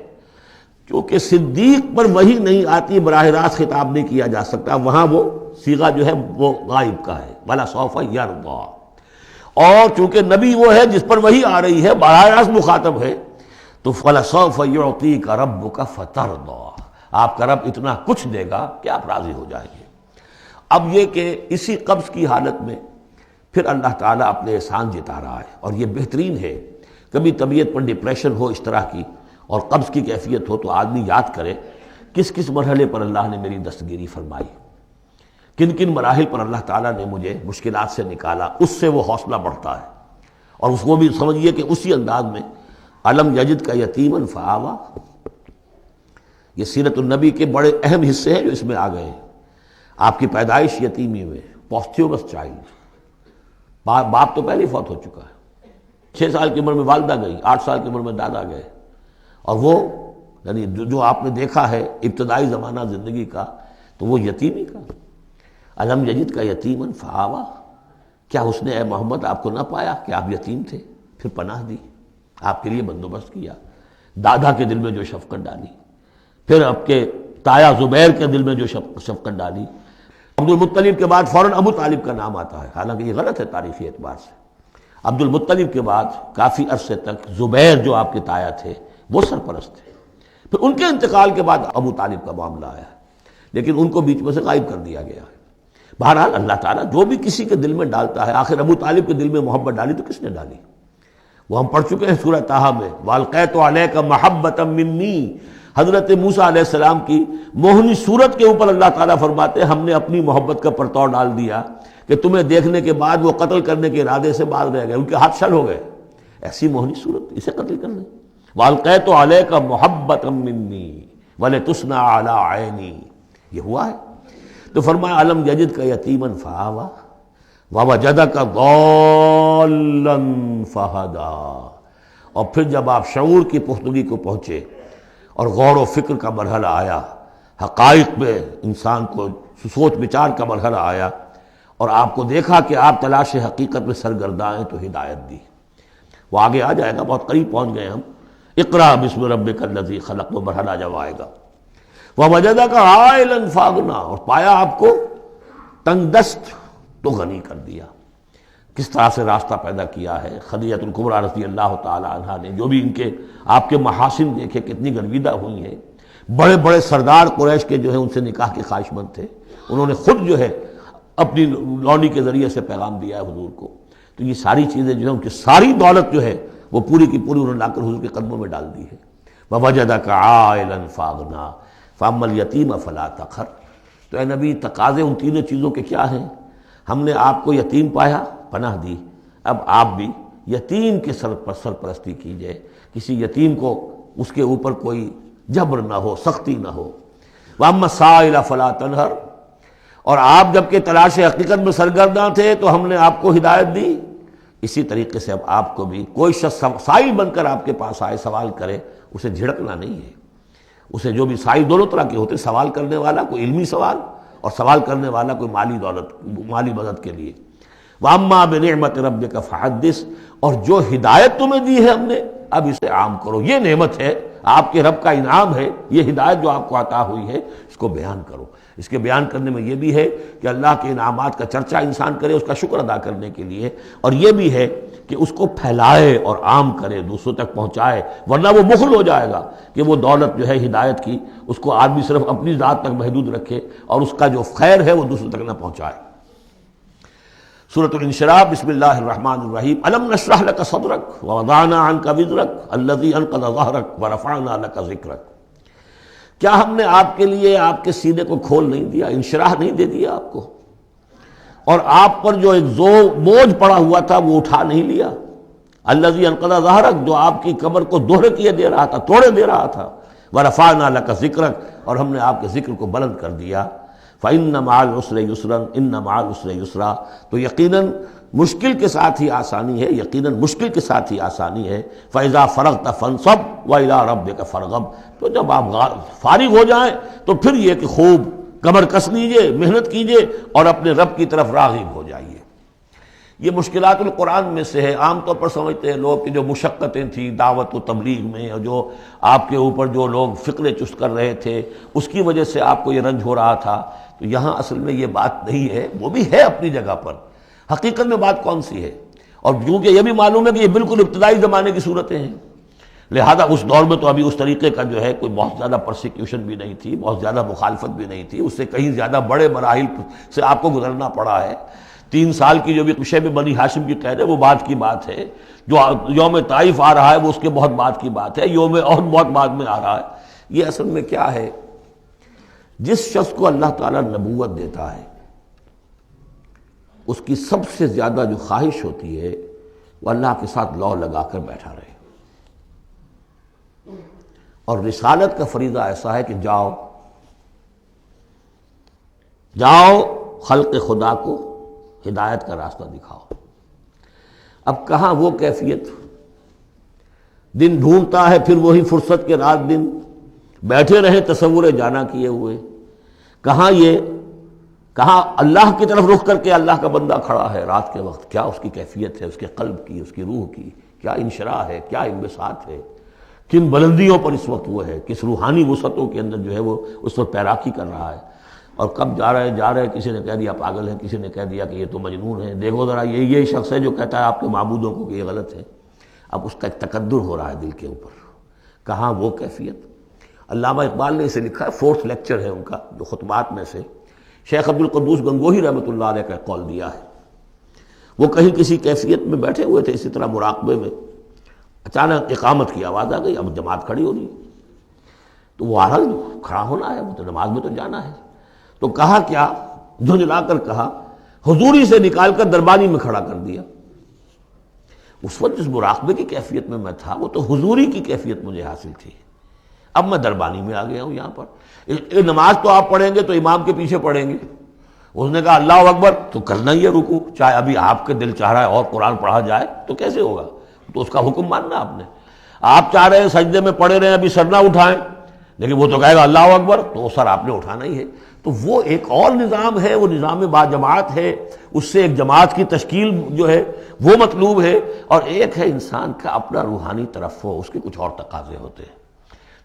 کیونکہ صدیق پر وحی نہیں آتی، براہ راست خطاب نہیں کیا جا سکتا، وہاں وہ صیغہ جو ہے وہ غائب کا ہے، وَلَسَوْفَ يَرْضَىٰ، اور چونکہ نبی وہ ہے جس پر وحی آ رہی ہے، براہ راست مخاطب ہے، تو وَلَسَوْفَ يُعْطِيكَ رَبُّكَ فَتَرْضَىٰ، آپ کا رب اتنا کچھ دے گا کہ آپ راضی ہو جائیں گے۔ اب یہ کہ اسی قبض کی حالت میں پھر اللہ تعالیٰ اپنے احسان جتا رہا ہے، اور یہ بہترین ہے۔ کبھی طبیعت پر ڈپریشن ہو اس طرح کی اور قبض کی کیفیت ہو تو آدمی یاد کرے کس کس مرحلے پر اللہ نے میری دستگیری فرمائی، کن کن مراحل پر اللہ تعالیٰ نے مجھے مشکلات سے نکالا، اس سے وہ حوصلہ بڑھتا ہے۔ اور اس کو بھی سمجھیے کہ اسی انداز میں علم یجد کا یتیمن فآوا، یہ سیرت النبی کے بڑے اہم حصے ہیں جو اس میں آ گئے ہیں۔ آپ کی پیدائش یتیمی میں، پوسٹیومس چائلڈ، باپ تو پہلے ہی فوت ہو چکا ہے، 6 سال کی عمر میں والدہ گئی، 8 سال کی عمر میں دادا گئے، اور وہ یعنی جو آپ نے دیکھا ہے ابتدائی زمانہ زندگی کا تو وہ یتیمی کا۔ علم یجد کا یتیمن فآوا، کیا اس نے اے محمد آپ کو نہ پایا کہ آپ یتیم تھے، پھر پناہ دی، آپ کے لیے بندوبست کیا، دادا کے دل میں جو شفقت ڈالی، پھر آپ کے تایا زبیر کے دل میں جو شفقت ڈالی۔ عبد المطلب کے بعد فوراً ابو طالب کا نام آتا ہے، حالانکہ یہ غلط ہے تاریخی اعتبار سے۔ عبد المطلب کے بعد کافی عرصے تک زبیر جو آپ کے تایا تھے وہ سرپرست تھے، پھر ان کے انتقال کے بعد ابو طالب کا معاملہ آیا، لیکن ان کو بیچ میں سے غائب کر دیا گیا ہے۔ بہرحال اللہ تعالیٰ جو بھی کسی کے دل میں ڈالتا ہے، آخر ابو طالب کے دل میں محبت ڈالی تو کس نے ڈالی؟ وہ ہم پڑھ چکے ہیں سورہ طٰہٰ میں، وَأَلْقَيْتُ عَلَيْكَ مَحَبَّةً مِّنِّي، حضرت موسیٰ علیہ السلام کی موہنی صورت کے اوپر اللہ تعالیٰ فرماتے ہیں ہم نے اپنی محبت کا پرتو ڈال دیا کہ تمہیں دیکھنے کے بعد وہ قتل کرنے کے ارادے سے باز رہ گئے، ان کے ہاتھ شل ہو گئے، ایسی موہنی صورت، اسے قتل کر لیں۔ وَأَلْقَيْتُ عَلَيْكَ مَحَبَّةً مِّنِّي وَلِتُصْنَعَ عَلَىٰ عَيْنِي، یہ ہوا ہے۔ تو فرمایا علم یجد کا یتیمن فآوا ووجدک ضالا فہدا، اور پھر جب آپ شعور کی پختگی کو پہنچے اور غور و فکر کا مرحلہ آیا، حقائق میں انسان کو سوچ بچار کا مرحلہ آیا، اور آپ کو دیکھا کہ آپ تلاش حقیقت میں سرگرداں ہیں، تو ہدایت دی۔ وہ آگے آ جائے گا، بہت قریب پہنچ گئے ہم، اقرا بسم ربک الذی خلق، وہ مرحلہ جب آئے گا۔ وَوَجَدَكَ عَائِلًا فَأَغْنَىٰ، اور پایا آپ کو تنگ دست تو غنی کر دیا۔ کس طرح سے راستہ پیدا کیا ہے۔ خدیجہ الکبریٰ رضی اللہ تعالی عنہا نے جو بھی ان کے آپ کے محاسن دیکھے، کتنی گرویدہ ہوئی ہیں۔ بڑے بڑے سردار قریش کے جو ہے ان سے نکاح کے خواہش مند تھے، انہوں نے خود جو ہے اپنی لونی کے ذریعے سے پیغام دیا ہے حضور کو۔ تو یہ ساری چیزیں جو ہے ان کی ساری دولت جو ہے وہ پوری کی پوری انہوں نے لا کر حضور کے قدموں میں ڈال دی ہے۔ وَوَجَدَكَ عَائِلًا فَأَغْنَىٰ فَأَمَّا الْيَتِيمَ فَلَا تَقْهَرْ۔ تو اے نبی تقاضے ان تینوں چیزوں کے کیا ہیں؟ ہم نے آپ کو یتیم پایا، پناہ دی، اب آپ بھی یتیم کے سرپرستی کیجئے، کسی یتیم کو اس کے اوپر کوئی جبر نہ ہو، سختی نہ ہو۔ وَأَمَّا السَّائِلَ فَلَا تَنْهَرْ۔ اور آپ جب کہ تلاش حقیقت میں سرگرداں تھے تو ہم نے آپ کو ہدایت دی، اسی طریقے سے اب آپ کو بھی کوئی شخص سائل بن کر آپ کے پاس آئے، سوال کرے، اسے جھڑکنا نہیں ہے۔ اسے جو بھی سائل دونوں طرح کے ہوتے، سوال کرنے والا کوئی علمی سوال اور سوال کرنے والا کوئی مالی دولت، مالی مدد کے لیے۔ وَأَمَّا بِنِعْمَةِ رَبِّكَ فَحَدِّثْ۔ اور جو ہدایت تمہیں دی ہے ہم نے، اب اسے عام کرو، یہ نعمت ہے، آپ کے رب کا انعام ہے، یہ ہدایت جو آپ کو عطا ہوئی ہے اس کو بیان کرو۔ اس کے بیان کرنے میں یہ بھی ہے کہ اللہ کے انعامات کا چرچا انسان کرے اس کا شکر ادا کرنے کے لیے، اور یہ بھی ہے کہ اس کو پھیلائے اور عام کرے، دوسروں تک پہنچائے، ورنہ وہ بخل ہو جائے گا کہ وہ دولت جو ہے ہدایت کی اس کو آدمی صرف اپنی ذات تک محدود رکھے اور اس کا جو خیر ہے وہ دوسروں تک نہ پہنچائے۔ سورۃ الانشراح، بسم اللہ الرحمن الرحیم۔ الم نشرح لک صدرک ووضعنا عنک وزرک الذی انقض ظہرک ورفعنا لک ذکرک۔ کیا ہم نے آپ کے لیے آپ کے سینے کو کھول نہیں دیا، انشراح نہیں دے دیا آپ کو، اور آپ پر جو ایک بوجھ پڑا ہوا تھا وہ اٹھا نہیں لیا۔ الذی انقض ظہرک، جو آپ کی کمر کو دوہرے کیے دے رہا تھا، توڑے دے رہا تھا۔ ورفعنا لک ذکرک، اور ہم نے آپ کے ذکر کو بلند کر دیا۔ فإن مع العسر یسرا ان مع العسر یسرا، تو یقیناً مشکل کے ساتھ ہی آسانی ہے، یقیناً مشکل کے ساتھ ہی آسانی ہے۔ فإذا فرغت فانصب وإلى ربك فارغب۔ تو جب آپ فارغ ہو جائیں تو پھر یہ کہ خوب کمر کس لیجئے، محنت کیجئے اور اپنے رب کی طرف راغب ہو جائیے۔ یہ مشکلات القرآن میں سے ہے۔ عام طور پر سمجھتے ہیں لوگ کہ جو مشقتیں تھیں دعوت و تبلیغ میں، اور جو آپ کے اوپر جو لوگ فکرے چست کر رہے تھے اس کی وجہ سے آپ کو یہ رنج ہو رہا تھا، تو یہاں اصل میں یہ بات نہیں ہے، وہ بھی ہے اپنی جگہ پر۔ حقیقت میں بات کون سی ہے؟ اور کیونکہ یہ بھی معلوم ہے کہ یہ بالکل ابتدائی زمانے کی صورتیں ہیں، لہذا اس دور میں تو ابھی اس طریقے کا جو ہے کوئی بہت زیادہ پرسیکیوشن بھی نہیں تھی، بہت زیادہ مخالفت بھی نہیں تھی، اس سے کہیں زیادہ بڑے مراحل سے آپ کو گزرنا پڑا ہے۔ 3 سال کی جو بھی شیب بنی ہاشم کی قید ہے وہ بعد کی بات ہے، جو یوم طائف آ رہا ہے وہ اس کے بہت بعد کی بات ہے، یوم احد بہت بعد میں آ رہا ہے۔ یہ اصل میں کیا ہے، جس شخص کو اللہ تعالیٰ نبوت دیتا ہے اس کی سب سے زیادہ جو خواہش ہوتی ہے وہ اللہ کے ساتھ لو لگا کر بیٹھا رہے، اور رسالت کا فریضہ ایسا ہے کہ جاؤ خلق خدا کو ہدایت کا راستہ دکھاؤ۔ اب کہاں وہ کیفیت، دن ڈھونڈتا ہے پھر وہی فرصت کے رات دن بیٹھے رہے تصور جانا کیے ہوئے، کہاں اللہ کی طرف رخ کر کے اللہ کا بندہ کھڑا ہے رات کے وقت، کیا اس کی کیفیت ہے، اس کے قلب کی، اس کی روح کی کیا انشراح ہے، کیا انبساط ہے، کن بلندیوں پر اس وقت وہ ہے، کس روحانی وسعتوں کے اندر جو ہے وہ اس وقت پیراکی کر رہا ہے، اور کب جا رہے کسی نے کہہ دیا پاگل ہے، کسی نے کہہ دیا کہ یہ تو مجنون ہے، دیکھو ذرا یہی شخص ہے جو کہتا ہے آپ کے معبودوں کو کہ یہ غلط ہے۔ اب اس کا ایک تقدر ہو رہا ہے دل کے اوپر، کہاں وہ کیفیت۔ علامہ اقبال نے اسے لکھا ہے، 4th لیکچر ہے ان کا جو خطبات میں سے، شیخ عبد القدوس گنگوہی رحمۃ اللہ علیہ کا قول دیا ہے۔ وہ کہیں کسی کیفیت میں بیٹھے ہوئے تھے اسی طرح مراقبے میں، اچانک اقامت کی آواز آ گئی، اب جماعت کھڑی ہو رہی ہے، تو وہ آرہا کھڑا ہونا ہے، وہ تو نماز میں تو جانا ہے، تو کہا کیا، جھنجھلا کر کہا، حضوری سے نکال کر دربانی میں کھڑا کر دیا۔ اس وقت جس مراقبے کی کیفیت میں تھا وہ تو حضوری کی کیفیت مجھے حاصل تھی، اب میں دربانی میں آ گیا ہوں یہاں پر۔ نماز تو آپ پڑھیں گے تو امام کے پیچھے پڑھیں گے، اس نے کہا اللہ اکبر تو کرنا ہی ہے رکوع، چاہے ابھی آپ کے دل چاہ رہا ہے اور قرآن پڑھا جائے تو کیسے ہوگا، تو اس کا حکم ماننا آپ نے۔ آپ چاہ رہے ہیں سجدے میں پڑے رہے ابھی سر نہ اٹھائیں، لیکن وہ تو کہے گا اللہ اکبر، تو وہ سر آپ نے اٹھانا ہی ہے۔ تو وہ ایک اور نظام ہے، وہ نظام با جماعت ہے، اس سے ایک جماعت کی تشکیل جو ہے وہ مطلوب ہے، اور ایک ہے انسان کا اپنا روحانی طرف ہو، اس کے کچھ اور تقاضے ہوتے ہیں۔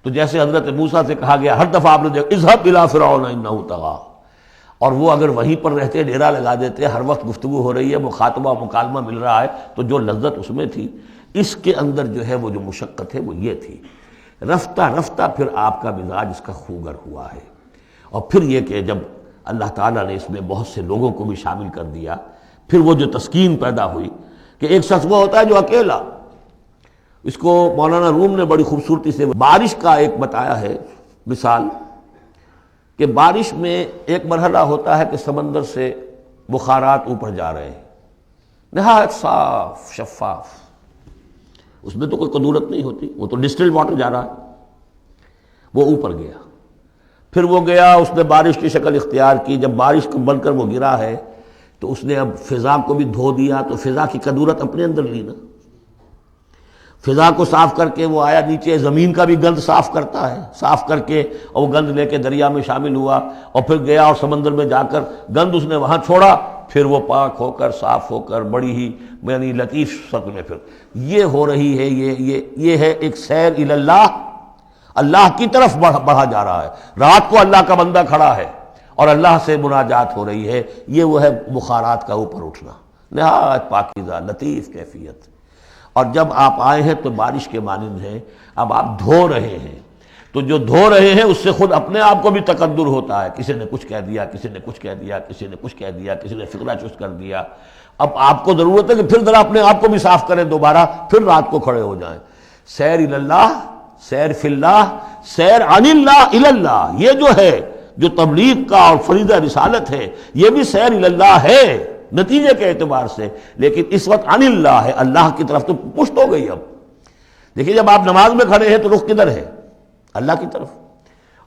تو جیسے حضرت موسیٰ سے کہا گیا ہر دفعہ آپ نے اذهب الى فرعون انه طغى، اور وہ اگر وہیں پر رہتے ڈیرا لگا دیتے، ہر وقت گفتگو ہو رہی ہے، مخاطبہ مکالمہ مل رہا ہے، تو جو لذت اس میں تھی، اس کے اندر جو ہے وہ جو مشقت ہے وہ یہ تھی۔ رفتہ رفتہ پھر آپ کا مزاج اس کا خوگر ہوا ہے، اور پھر یہ کہ جب اللہ تعالیٰ نے اس میں بہت سے لوگوں کو بھی شامل کر دیا، پھر وہ جو تسکین پیدا ہوئی کہ ایک شخص وہ ہوتا ہے جو اکیلا، اس کو مولانا روم نے بڑی خوبصورتی سے بارش کا ایک بتایا ہے مثال، کہ بارش میں ایک مرحلہ ہوتا ہے کہ سمندر سے بخارات اوپر جا رہے ہیں، نہایت صاف شفاف، اس میں تو کوئی قدورت نہیں ہوتی، وہ تو ڈسٹلڈ واٹر جا رہا ہے، وہ اوپر گیا، پھر وہ گیا، اس نے بارش کی شکل اختیار کی، جب بارش کو بن کر وہ گرا ہے تو اس نے اب فضا کو بھی دھو دیا، تو فضا کی قدورت اپنے اندر لی نا، فضا کو صاف کر کے وہ آیا نیچے، زمین کا بھی گند صاف کرتا ہے، صاف کر کے اور وہ گند لے کے دریا میں شامل ہوا، اور پھر گیا اور سمندر میں جا کر گند اس نے وہاں چھوڑا، پھر وہ پاک ہو کر صاف ہو کر بڑی ہی یعنی لطیف شکل میں پھر یہ ہو رہی ہے، یہ ہے ایک سیر الی اللہ، اللہ کی طرف بڑھا جا رہا ہے۔ رات کو اللہ کا بندہ کھڑا ہے اور اللہ سے مناجات ہو رہی ہے، یہ وہ ہے بخارات کا اوپر اٹھنا، نہایت پاکیزہ لطیف کیفیت۔ اور جب آپ آئے ہیں تو بارش کے مانند ہے، اب آپ دھو رہے ہیں، تو جو دھو رہے ہیں اس سے خود اپنے آپ کو بھی تقدر ہوتا ہے، کسی نے کچھ کہہ دیا، کسی نے کچھ کہہ دیا، کسی نے کچھ کہہ دیا، کسی نے فکرہ چست کر دیا، اب آپ کو ضرورت ہے کہ پھر ذرا اپنے آپ کو بھی صاف کریں دوبارہ، پھر رات کو کھڑے ہو جائیں۔ سیر الی اللہ، سیر فی اللہ، سیر عن اللہ الی اللہ، یہ جو ہے جو تبلیغ کا اور فریضہ رسالت ہے، یہ بھی سیر الی اللہ ہے نتیجے کے اعتبار سے، لیکن اس وقت عن اللہ ہے، اللہ کی طرف تو پشت ہو گئی۔ اب دیکھیے جب آپ نماز میں کھڑے ہیں تو رخ کدھر ہے؟ اللہ کی طرف،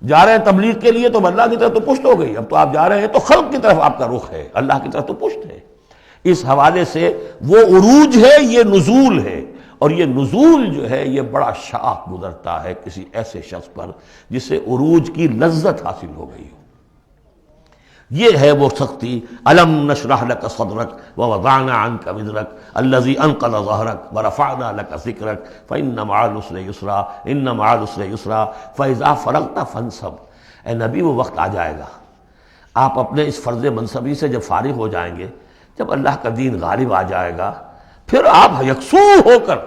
جا رہے ہیں تبلیغ کے لیے تو اللہ کی طرف تو پشت ہو گئی، اب تو آپ جا رہے ہیں تو خلق کی طرف آپ کا رخ ہے، اللہ کی طرف تو پشت ہے۔ اس حوالے سے وہ عروج ہے، یہ نزول ہے، اور یہ نزول جو ہے یہ بڑا شاق گزرتا ہے کسی ایسے شخص پر جسے عروج کی لذت حاصل ہو گئی ہو۔ یہ ہے وہ سختی، الم نشرح لک صدرک ووضعنا عنک وزرک الذی انقض ظہرک ورفعنا لک ذکرک فإن مع العسر یسرا ان مع العسر یسرا فإذا فرغت فانصب۔ اے نبی وہ وقت آ جائے گا، آپ اپنے اس فرض منصبی سے جب فارغ ہو جائیں گے، جب اللہ کا دین غالب آ جائے گا، پھر آپ یکسو ہو کر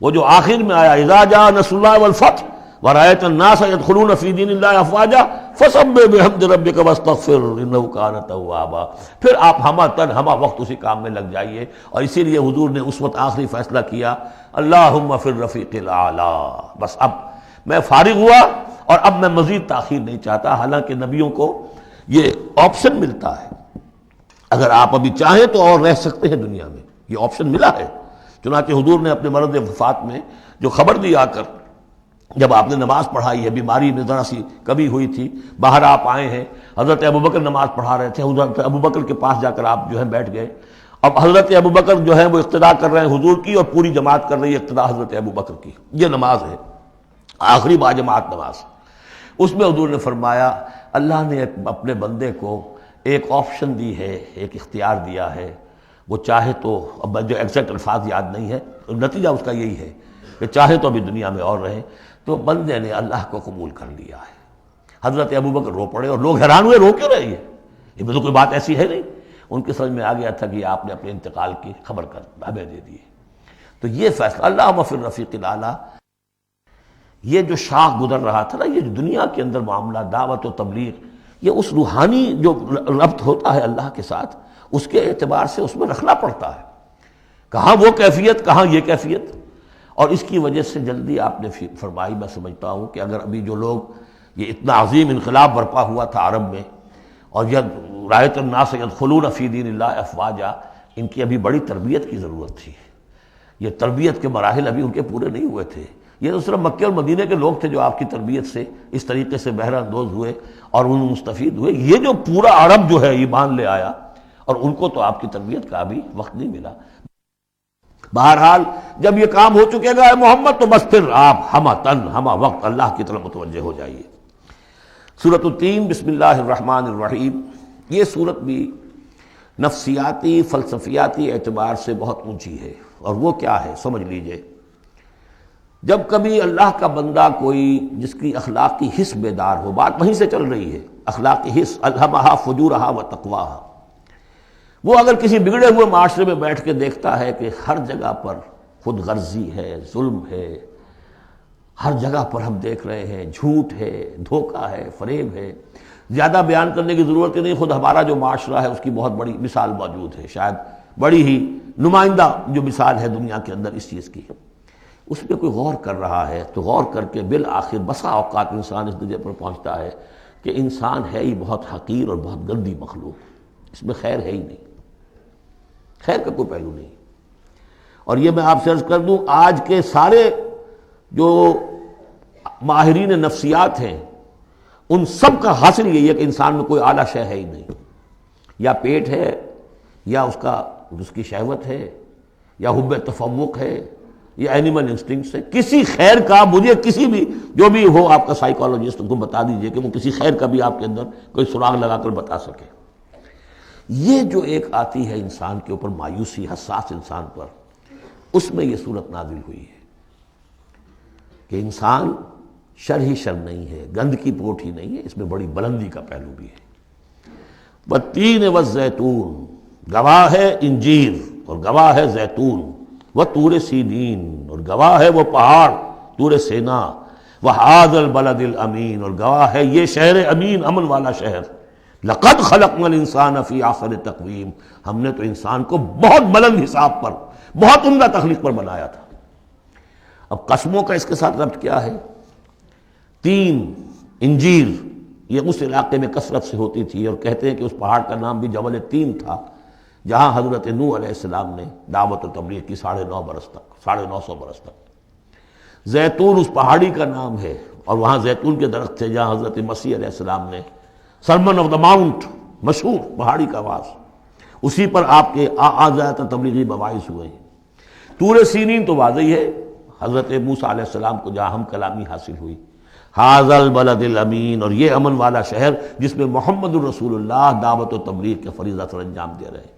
وہ جو آخر میں آیا اذا جاء نصر اللہ والفتح ورأيت الناس يدخلون في دين الله افواجا فسبح بحمد ربك واستغفر انه كان توابا، پھر آپ ہمہ وقت اسی کام میں لگ جائیے۔ اور اسی لیے حضور نے اس وقت آخری فیصلہ کیا، اللہم فی الرفیق الاعلی، بس اب میں فارغ ہوا اور اب میں مزید تاخیر نہیں چاہتا۔ حالانکہ نبیوں کو یہ آپشن ملتا ہے، اگر آپ ابھی چاہیں تو اور رہ سکتے ہیں دنیا میں، یہ آپشن ملا ہے۔ چنانچہ حضور نے اپنے مرض وفات میں جو خبر دی آ کر، جب آپ نے نماز پڑھائی ہے، بیماری میں ذرا سی کمی ہوئی تھی، باہر آپ آئے ہیں، حضرت ابوبکر نماز پڑھا رہے تھے، حضرت ابوبکر کے پاس جا کر آپ جو ہے بیٹھ گئے۔ اب حضرت ابوبکر جو ہے وہ اقتداء کر رہے ہیں حضور کی، اور پوری جماعت کر رہی ہے اقتداء حضرت ابوبکر کی۔ یہ نماز ہے، آخری باجماعت نماز۔ اس میں حضور نے فرمایا اللہ نے اپنے بندے کو ایک آپشن دی ہے، ایک اختیار دیا ہے، وہ چاہے تو، اب جو ایگزیکٹ الفاظ یاد نہیں ہے، نتیجہ اس کا یہی ہے کہ چاہے تو ابھی دنیا میں اور رہے، تو بندے نے اللہ کو قبول کر لیا ہے۔ حضرت ابوبکر رو پڑے اور لوگ حیران ہوئے، رو کیوں رہے ہیں؟ یہ تو کوئی بات ایسی ہے نہیں۔ ان کے سمجھ میں آ گیا تھا کہ آپ نے اپنے انتقال کی خبر کر ہمیں دے دی ہے۔ تو یہ فیصلہ اللہم فی الرفیق الاعلی، یہ جو شاخ گزر رہا تھا نا، یہ جو دنیا کے اندر معاملہ دعوت و تبلیغ، یہ اس روحانی جو ربط ہوتا ہے اللہ کے ساتھ، اس کے اعتبار سے اس میں رکھنا پڑتا ہے، کہاں وہ کیفیت، کہاں یہ کیفیت۔ اور اس کی وجہ سے جلدی آپ نے فرمائی، میں سمجھتا ہوں کہ اگر ابھی جو لوگ، یہ اتنا عظیم انقلاب برپا ہوا تھا عرب میں، اور رأیت الناس يدخلون فی دین اللہ افواجا، ان کی ابھی بڑی تربیت کی ضرورت تھی۔ یہ تربیت کے مراحل ابھی ان کے پورے نہیں ہوئے تھے۔ یہ تو صرف مکے اور مدینے کے لوگ تھے جو آپ کی تربیت سے اس طریقے سے بہرہ اندوز ہوئے اور ان مستفید ہوئے۔ یہ جو پورا عرب جو ہے ایمان لے آیا، اور ان کو تو آپ کی تربیت کا بھی وقت نہیں ملا۔ بہرحال جب یہ کام ہو چکے گا اے محمد، تو بس پھر آپ ہمہ وقت اللہ کی طرف متوجہ ہو جائیے۔ سورۃ التین، بسم اللہ الرحمن الرحیم۔ یہ سورت بھی نفسیاتی فلسفیاتی اعتبار سے بہت اونچی ہے، اور وہ کیا ہے سمجھ لیجئے۔ جب کبھی اللہ کا بندہ کوئی جس کی اخلاقی حس بیدار ہو، بات وہیں سے چل رہی ہے، اخلاقی حس، الہمہا فجورہا و تقواہا، وہ اگر کسی بگڑے ہوئے معاشرے میں بیٹھ کے دیکھتا ہے کہ ہر جگہ پر خود غرضی ہے، ظلم ہے، ہر جگہ پر ہم دیکھ رہے ہیں جھوٹ ہے، دھوکہ ہے، فریب ہے، زیادہ بیان کرنے کی ضرورت ہی نہیں، خود ہمارا جو معاشرہ ہے اس کی بہت بڑی مثال موجود ہے، شاید بڑی ہی نمائندہ جو مثال ہے دنیا کے اندر اس چیز کی، اس پہ کوئی غور کر رہا ہے تو غور کر کے بالآخر بسا اوقات انسان اس درجے پر پہنچتا ہے کہ انسان ہے ہی بہت حقیر اور بہت گندی مخلوق، اس میں خیر ہے ہی نہیں، خیر کا کوئی پہلو نہیں۔ اور یہ میں آپ سے عرض کر دوں، آج کے سارے جو ماہرین نفسیات ہیں ان سب کا حاصل یہی ہے کہ انسان میں کوئی اعلیٰ شے ہے ہی نہیں، یا پیٹ ہے، یا اس کی شہوت ہے، یا حب تفوق ہے، یا اینیمل انسٹنکٹس ہے، کسی خیر کا مجھے کسی بھی جو بھی ہو آپ کا سائیکالوجسٹ کو بتا دیجئے کہ وہ کسی خیر کا بھی آپ کے اندر کوئی سراغ لگا کر بتا سکے۔ یہ جو ایک آتی ہے انسان کے اوپر مایوسی، حساس انسان پر، اس میں یہ صورت نازل ہوئی ہے کہ انسان شر ہی شر نہیں ہے، گند کی پوٹ ہی نہیں ہے، اس میں بڑی بلندی کا پہلو بھی ہے۔ والتین والزیتون، گواہ ہے انجیر اور گواہ ہے زیتون، وطور سینین اور گواہ ہے وہ پہاڑ طور سینا، وہذا البلد الامین اور گواہ ہے یہ شہر امین، امن والا شہر۔ لقد خلقنا الانسان فی احسن تقویم، ہم نے تو انسان کو بہت بلند حساب پر، بہت عمدہ تخلیق پر بنایا تھا۔ اب قسموں کا اس کے ساتھ ربط کیا ہے؟ تین، انجیر، یہ اس علاقے میں کثرت سے ہوتی تھی، اور کہتے ہیں کہ اس پہاڑ کا نام بھی جبل تین تھا، جہاں حضرت نوح علیہ السلام نے دعوت و تبلیغ کی 9.5 برس تک، 950 برس تک۔ زیتون اس پہاڑی کا نام ہے، اور وہاں زیتون کے درخت تھے جہاں حضرت مسیح علیہ السلام نے سرمن آف دا ماؤنٹ، مشہور پہاڑی کا آواز، اسی پر آپ کے زیادہ تبلیغی مباحث ہوئے ہیں۔ طور سینین تو واضح ہے، حضرت موسیٰ علیہ السلام کو جہاں ہم کلامی حاصل ہوئی۔ ھذا البلد الامین، اور یہ امن والا شہر جس میں محمد الرسول اللہ دعوت و تبلیغ کے فریضہ سر انجام دے رہے ہیں۔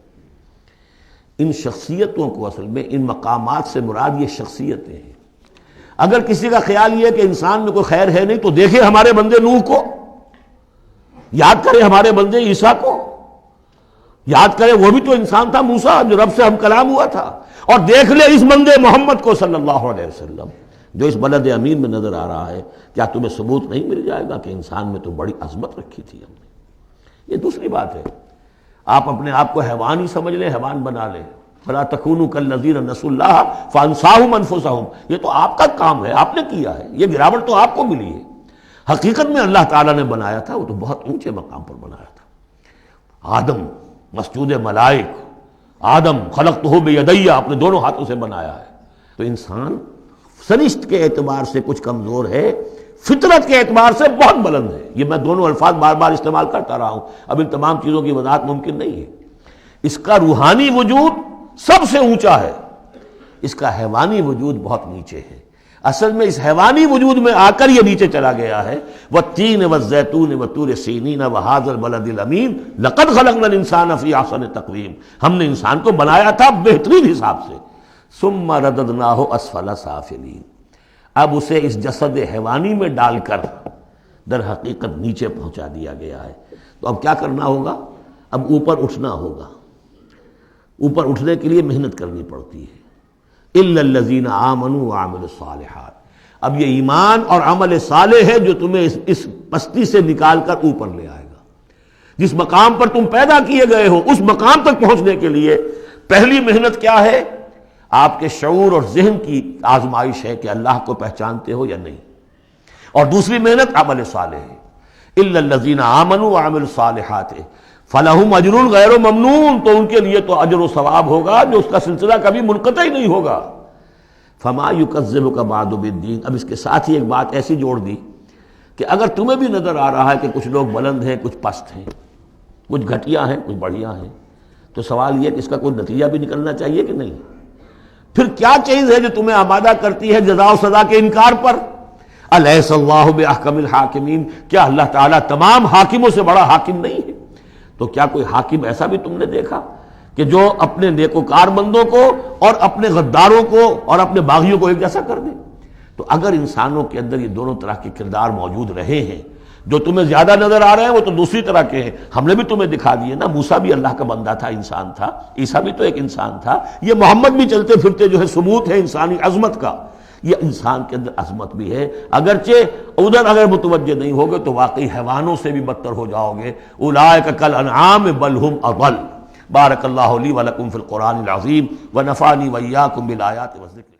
ان شخصیتوں کو، اصل میں ان مقامات سے مراد یہ شخصیتیں ہیں۔ اگر کسی کا خیال یہ ہے کہ انسان میں کوئی خیر ہے نہیں، تو دیکھیں ہمارے بندے نوح کو، یاد کریں ہمارے بندے عیسیٰ کو، یاد کریں وہ بھی تو انسان تھا، موسیٰ جو رب سے ہم کلام ہوا تھا، اور دیکھ لیں اس بندے محمد کو صلی اللہ علیہ وسلم جو اس بلد امین میں نظر آ رہا ہے۔ کیا تمہیں ثبوت نہیں مل جائے گا کہ انسان میں تو بڑی عظمت رکھی تھی ہم نے؟ یہ دوسری بات ہے، آپ اپنے آپ کو حیوان ہی سمجھ لیں، حیوان بنا لیں۔ فَلَا تَكُونُوا كَالَّذِينَ نَسُوا اللَّهَ فَأَنسَاهُمْ أَنفُسَهُمْ، یہ تو آپ کا کام ہے، آپ نے کیا ہے، یہ گراوٹ تو آپ کو ملی ہے۔ حقیقت میں اللہ تعالیٰ نے بنایا تھا، وہ تو بہت اونچے مقام پر بنایا تھا۔ آدم مسجود ملائک، آدم خلقتہ بیدیہ، اپنے دونوں ہاتھوں سے بنایا ہے۔ تو انسان سرشت کے اعتبار سے کچھ کمزور ہے، فطرت کے اعتبار سے بہت بلند ہے۔ یہ میں دونوں الفاظ بار بار استعمال کرتا رہا ہوں، اب ان تمام چیزوں کی وضاحت ممکن نہیں ہے۔ اس کا روحانی وجود سب سے اونچا ہے، اس کا حیوانی وجود بہت نیچے ہے۔ اصل میں اس حیوانی وجود میں آ کر یہ نیچے چلا گیا ہے۔ والتین والزیتون وطور سینین وھذا البلد الامین لقد خلقنا الانسان فی احسن تقویم، ہم نے انسان کو بنایا تھا بہترین حساب سے۔ ثم رددناہ اسفل سافلین، اب اسے اس جسد حیوانی میں ڈال کر در حقیقت نیچے پہنچا دیا گیا ہے۔ تو اب کیا کرنا ہوگا؟ اب اوپر اٹھنا ہوگا۔ اوپر اٹھنے کے لیے محنت کرنی پڑتی ہے۔ الا الذین آمنوا وعملوا الصالحات، اب یہ ایمان اور عمل صالح ہے جو تمہیں اس پستی سے نکال کر اوپر لے آئے گا۔ جس مقام پر تم پیدا کیے گئے ہو اس مقام تک پہنچنے کے لیے پہلی محنت کیا ہے؟ آپ کے شعور اور ذہن کی آزمائش ہے کہ اللہ کو پہچانتے ہو یا نہیں، اور دوسری محنت عمل صالح ہے۔ الا الذین آمنوا وعملوا الصالحات فلہم اجر غیر ممنون، تو ان کے لیے تو اجر و ثواب ہوگا جو اس کا سلسلہ کبھی منقطع ہی نہیں ہوگا۔ فما یکذبک بعد بالدین، اب اس کے ساتھ ہی ایک بات ایسی جوڑ دی کہ اگر تمہیں بھی نظر آ رہا ہے کہ کچھ لوگ بلند ہیں، کچھ پست ہیں، کچھ گھٹیا ہیں، کچھ بڑھیا ہیں، تو سوال یہ کہ اس کا کوئی نتیجہ بھی نکلنا چاہیے کہ نہیں؟ پھر کیا چیز ہے جو تمہیں آمادہ کرتی ہے جزا و سزا کے انکار پر؟ الیس اللہ باحکم الحاکمین، کیا اللہ تعالیٰ تمام حاکموں سے بڑا حاکم نہیں ہے؟ تو کیا کوئی حاکم ایسا بھی تم نے دیکھا کہ جو اپنے نیکوکار بندوں کو اور اپنے غداروں کو اور اپنے باغیوں کو ایک جیسا کر دے؟ تو اگر انسانوں کے اندر یہ دونوں طرح کے کردار موجود رہے ہیں، جو تمہیں زیادہ نظر آ رہے ہیں وہ تو دوسری طرح کے ہیں، ہم نے بھی تمہیں دکھا دیے نا، موسیٰ بھی اللہ کا بندہ تھا، انسان تھا، عیسیٰ بھی تو ایک انسان تھا، یہ محمد بھی چلتے پھرتے جو ہے ثبوت ہے انسانی عظمت کا، یہ انسان کے اندر عظمت بھی ہے، اگرچہ ادھر اگر متوجہ نہیں ہوگے تو واقعی حیوانوں سے بھی بدتر ہو جاؤ گے، اولئک کالانعام بل ہم اضل۔ بارک اللہ لی ولکم فی القرآن العظیم ونفعنی وإیاکم بالآیات والذکر